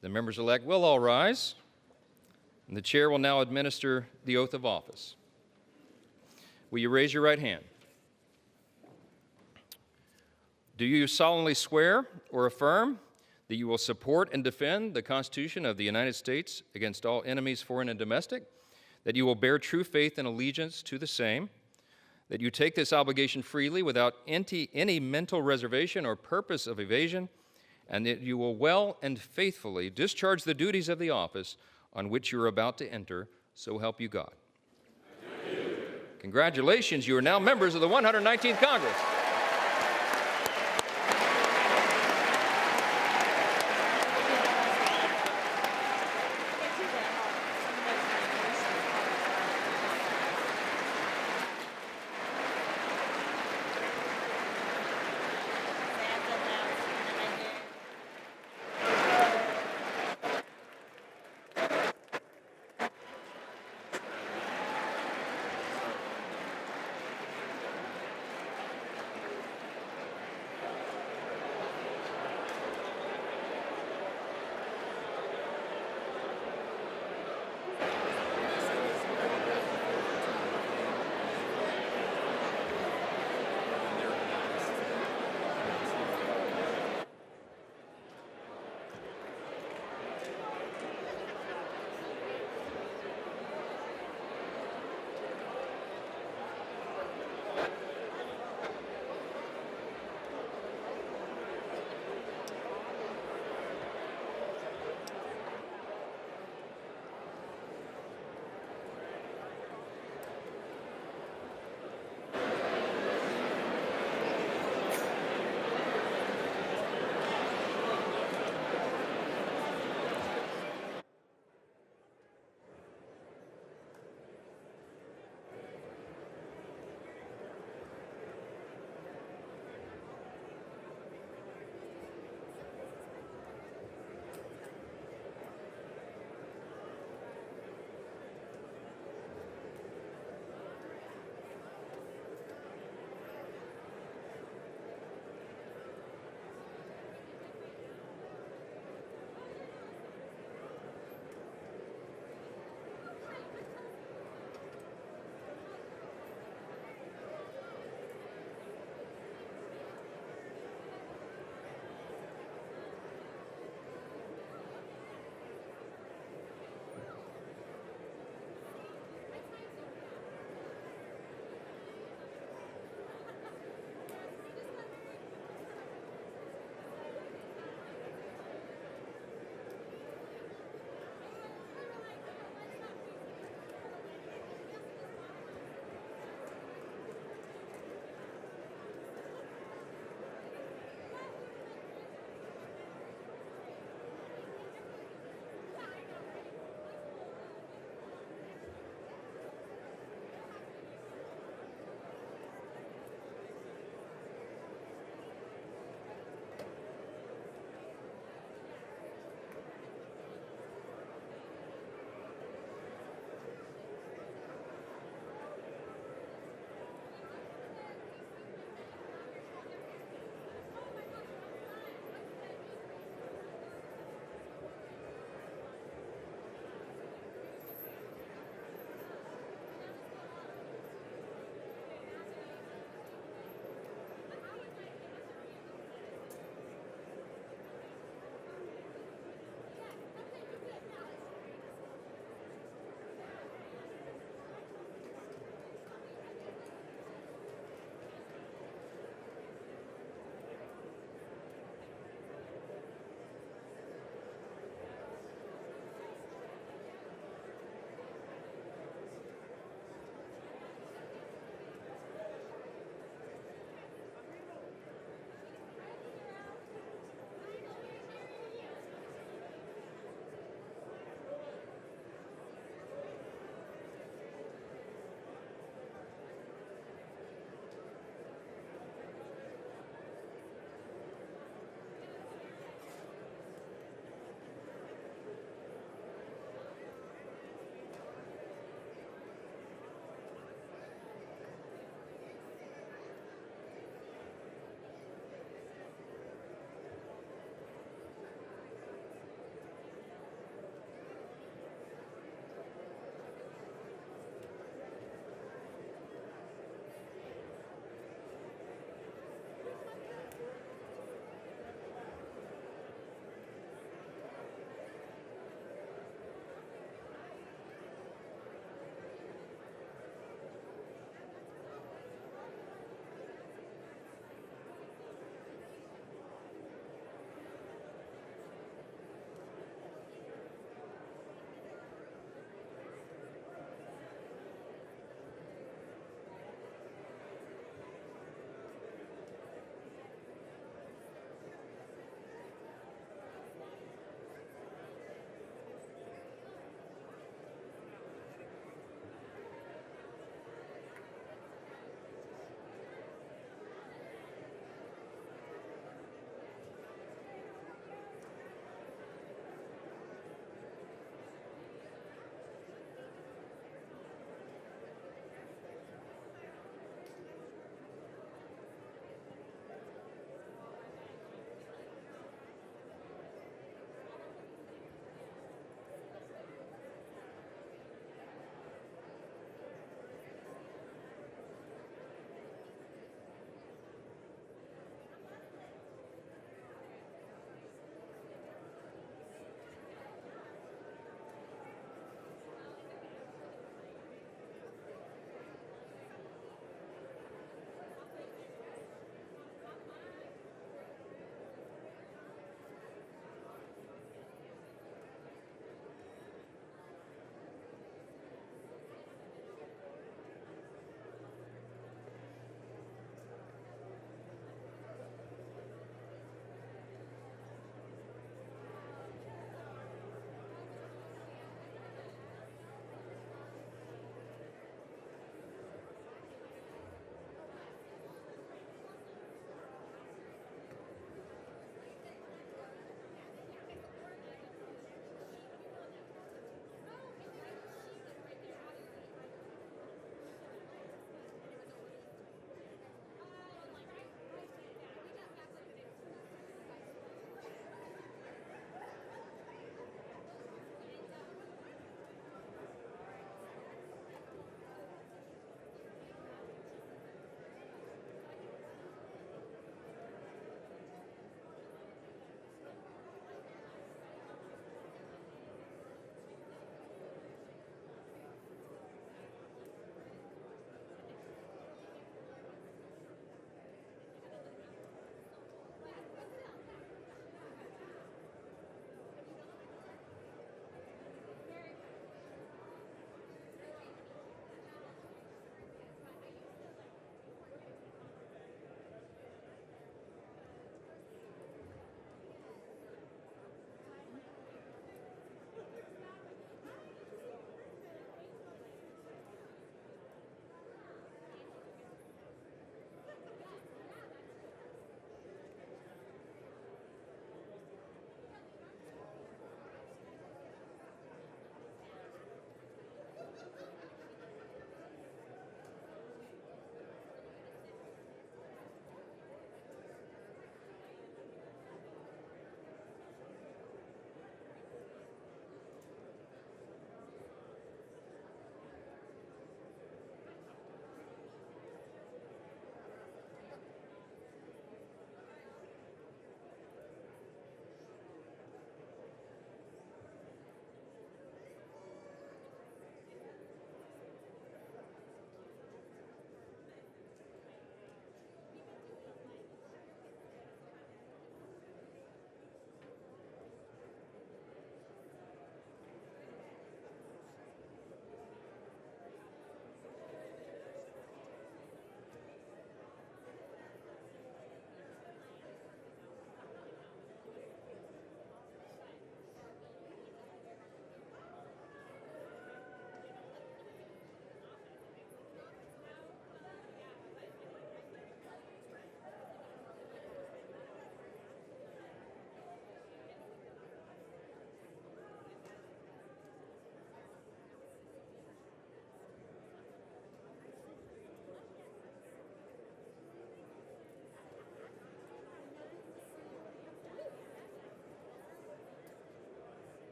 The members-elect will all rise, and the chair will now administer the oath of office. Will you raise your right hand? Do you solemnly swear or affirm that you will support and defend the Constitution of the United States against all enemies, foreign and domestic, that you will bear true faith and allegiance to the same, that you take this obligation freely without any mental reservation or purpose of evasion, and that you will well and faithfully discharge the duties of the office on which you're about to enter, so help you God. Congratulations, you are now members of the 119th Congress.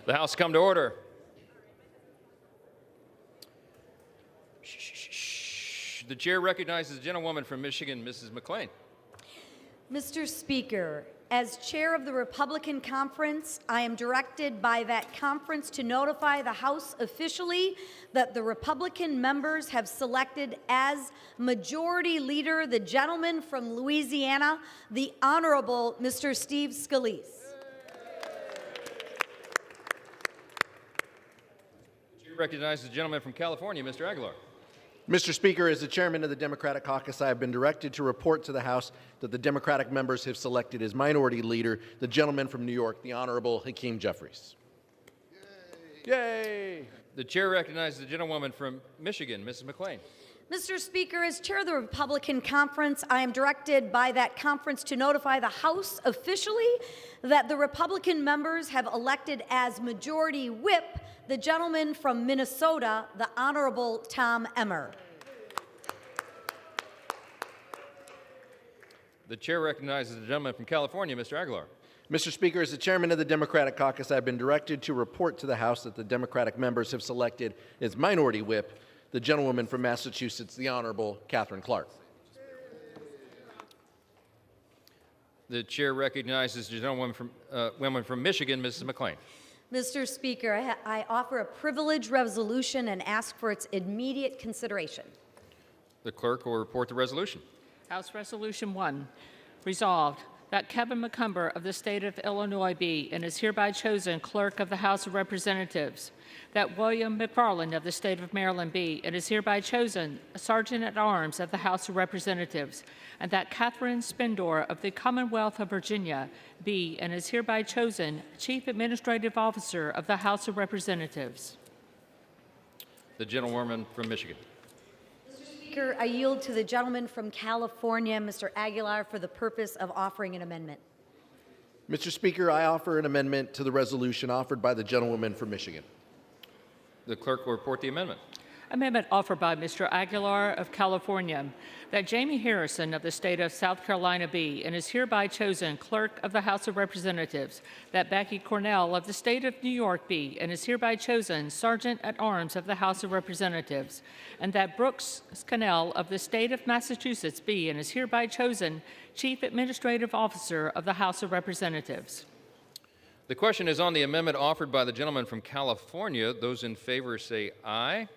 The House come to order. The chair recognizes the gentlewoman from Michigan, Mrs. McLean. Mr. Speaker, as chair of the Republican Conference, I am directed by that conference to notify the House officially that the Republican members have selected as Majority Leader the gentleman from Louisiana, the Honorable Mr. Steve Scalise. The chair recognizes the gentleman from California, Mr. Aguilar. Mr. Speaker, as the chairman of the Democratic Caucus, I have been directed to report to the House that the Democratic members have selected as Minority Leader the gentleman from New York, the Honorable Hakeem Jeffries. Yay! The chair recognizes the gentlewoman from Michigan, Mrs. McLean. Mr. Speaker, as chair of the Republican Conference, I am directed by that conference to notify the House officially that the Republican members have elected as Majority Whip the gentleman from Minnesota, the Honorable Tom Emmer. The chair recognizes the gentleman from California, Mr. Aguilar. Mr. Speaker, as the chairman of the Democratic Caucus, I have been directed to report to the House that the Democratic members have selected as Minority Whip the gentlewoman from Massachusetts, the Honorable Catherine Clark. The chair recognizes the gentlewoman woman from Michigan, Mrs. McLean. Mr. Speaker, I offer a privilege resolution and ask for its immediate consideration. The clerk will report the resolution. House Resolution 1, resolved that Kevin McCumber of the state of Illinois be and is hereby chosen Clerk of the House of Representatives, that William McFarland of the state of Maryland be and is hereby chosen Sergeant at Arms of the House of Representatives, and that Catherine Spindor of the Commonwealth of Virginia be and is hereby chosen Chief Administrative Officer of the House of Representatives. The gentlewoman from Michigan. Speaker, I yield to the gentleman from California, Mr. Aguilar, for the purpose of offering an amendment. Mr. Speaker, I offer an amendment to the resolution offered by the gentlewoman from Michigan. The clerk will report the amendment. Amendment offered by Mr. Aguilar of California, that Jamie Harrison of the state of South Carolina be and is hereby chosen Clerk of the House of Representatives, that Becky Cornell of the state of New York be and is hereby chosen Sergeant at Arms of the House of Representatives, and that Brooks Scannell of the state of Massachusetts be and is hereby chosen Chief Administrative Officer of the House of Representatives. The question is on the amendment offered by the gentleman from California. Those in favor say aye.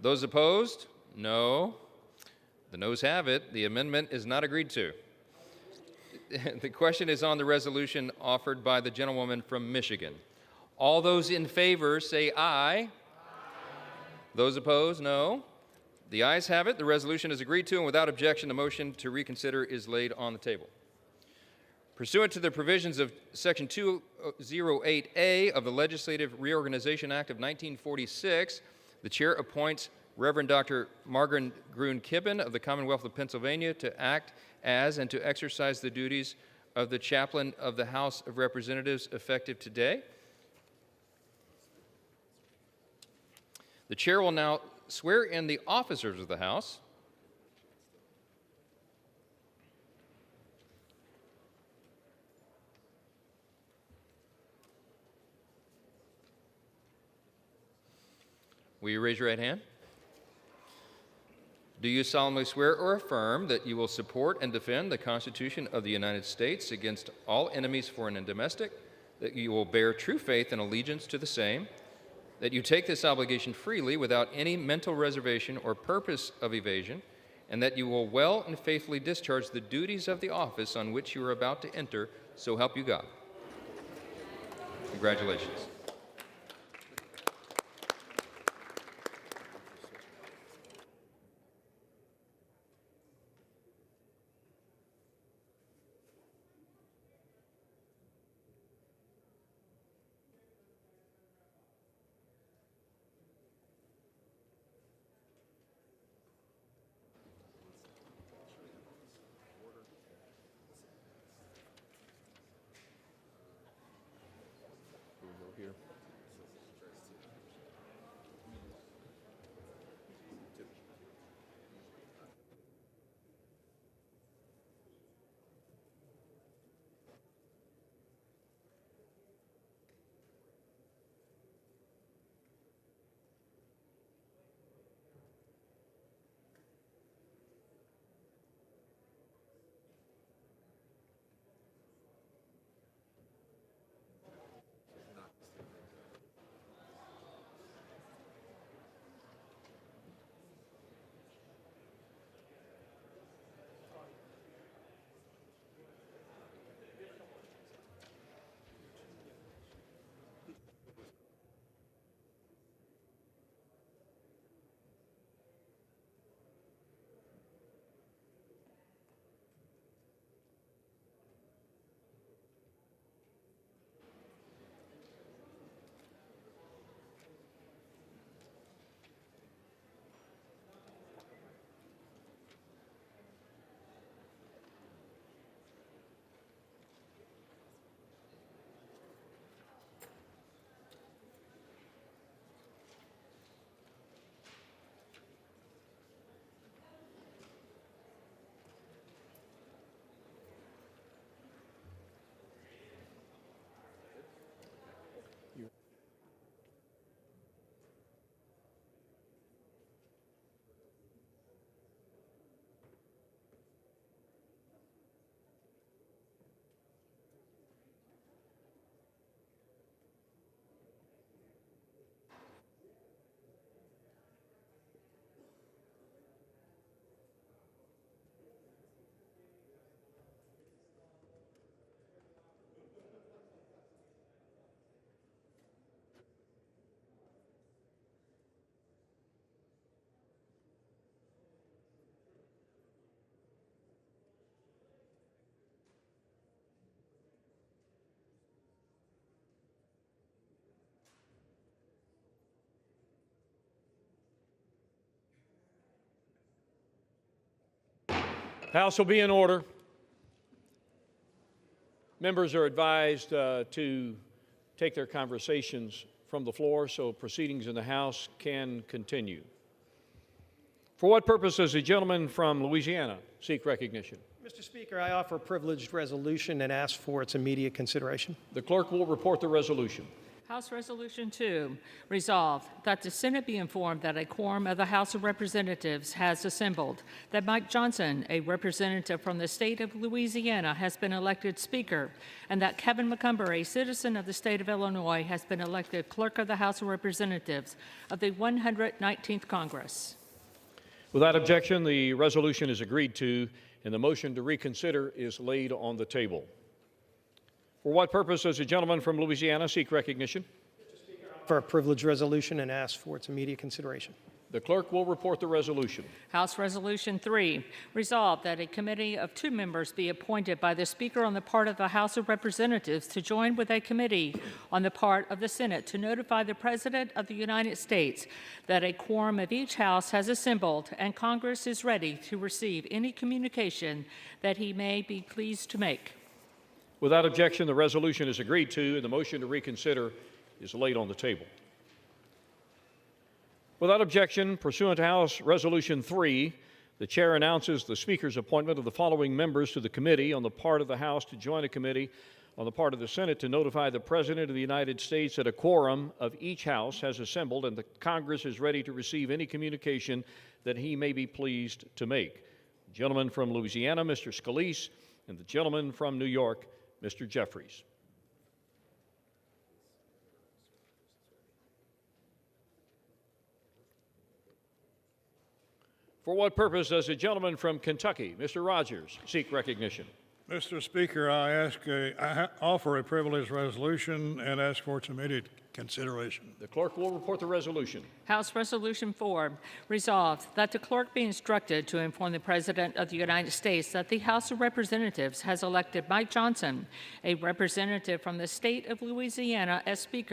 Those opposed? No. The noes have it. The amendment is not agreed to. The question is on the resolution offered by the gentlewoman from Michigan. All those in favor say aye. Those opposed? No. The ayes have it. The resolution is agreed to, and without objection, the motion to reconsider is laid on the table. Pursuant to the provisions of Section 208A of the Legislative Reorganization Act of 1946, the chair appoints Reverend Dr. Margaret Gruen Kibben of the Commonwealth of Pennsylvania to act as and to exercise the duties of the chaplain of the House of Representatives effective today. The chair will now swear in the officers of the House. Will you raise your right hand? Do you solemnly swear or affirm that you will support and defend the Constitution of the United States against all enemies, foreign and domestic, that you will bear true faith and allegiance to the same, that you take this obligation freely without any mental reservation or purpose of evasion, and that you will well and faithfully discharge the duties of the office on which you are about to enter, so help you God? Congratulations. Here. House will be in order. Members are advised to take their conversations from the floor so proceedings in the House can continue. For what purpose does the gentleman from Louisiana seek recognition? Mr. Speaker, I offer a privileged resolution and ask for its immediate consideration. The clerk will report the resolution. House Resolution 2, resolved that the Senate be informed that a quorum of the House of Representatives has assembled, that Mike Johnson, a representative from the state of Louisiana, has been elected Speaker, and that Kevin McCumber, a citizen of the state of Illinois, has been elected Clerk of the House of Representatives of the 119th Congress. Without objection, the resolution is agreed to, and the motion to reconsider is laid on the table. For what purpose does the gentleman from Louisiana seek recognition? For a privileged resolution and ask for its immediate consideration. The clerk will report the resolution. House Resolution 3, resolved that a committee of 2 members be appointed by the Speaker on the part of the House of Representatives to join with a committee on the part of the Senate to notify the President of the United States that a quorum of each House has assembled and Congress is ready to receive any communication that he may be pleased to make. Without objection, the resolution is agreed to, and the motion to reconsider is laid on the table. Without objection, pursuant to House Resolution 3, the Chair announces the Speaker's appointment of the following members to the committee on the part of the House to join a committee on the part of the Senate to notify the President of the United States that a quorum of each House has assembled and the Congress is ready to receive any communication that he may be pleased to make. The gentleman from Louisiana, Mr. Scalise, and the gentleman from New York, Mr. Jeffries. For what purpose does the gentleman from Kentucky, Mr. Rogers, seek recognition? Mr. Speaker, I offer a privileged resolution and ask for its immediate consideration. The clerk will report the resolution. House Resolution 4, resolved that the clerk be instructed to inform the President of the United States that the House of Representatives has elected Mike Johnson, a representative from the state of Louisiana, as Speaker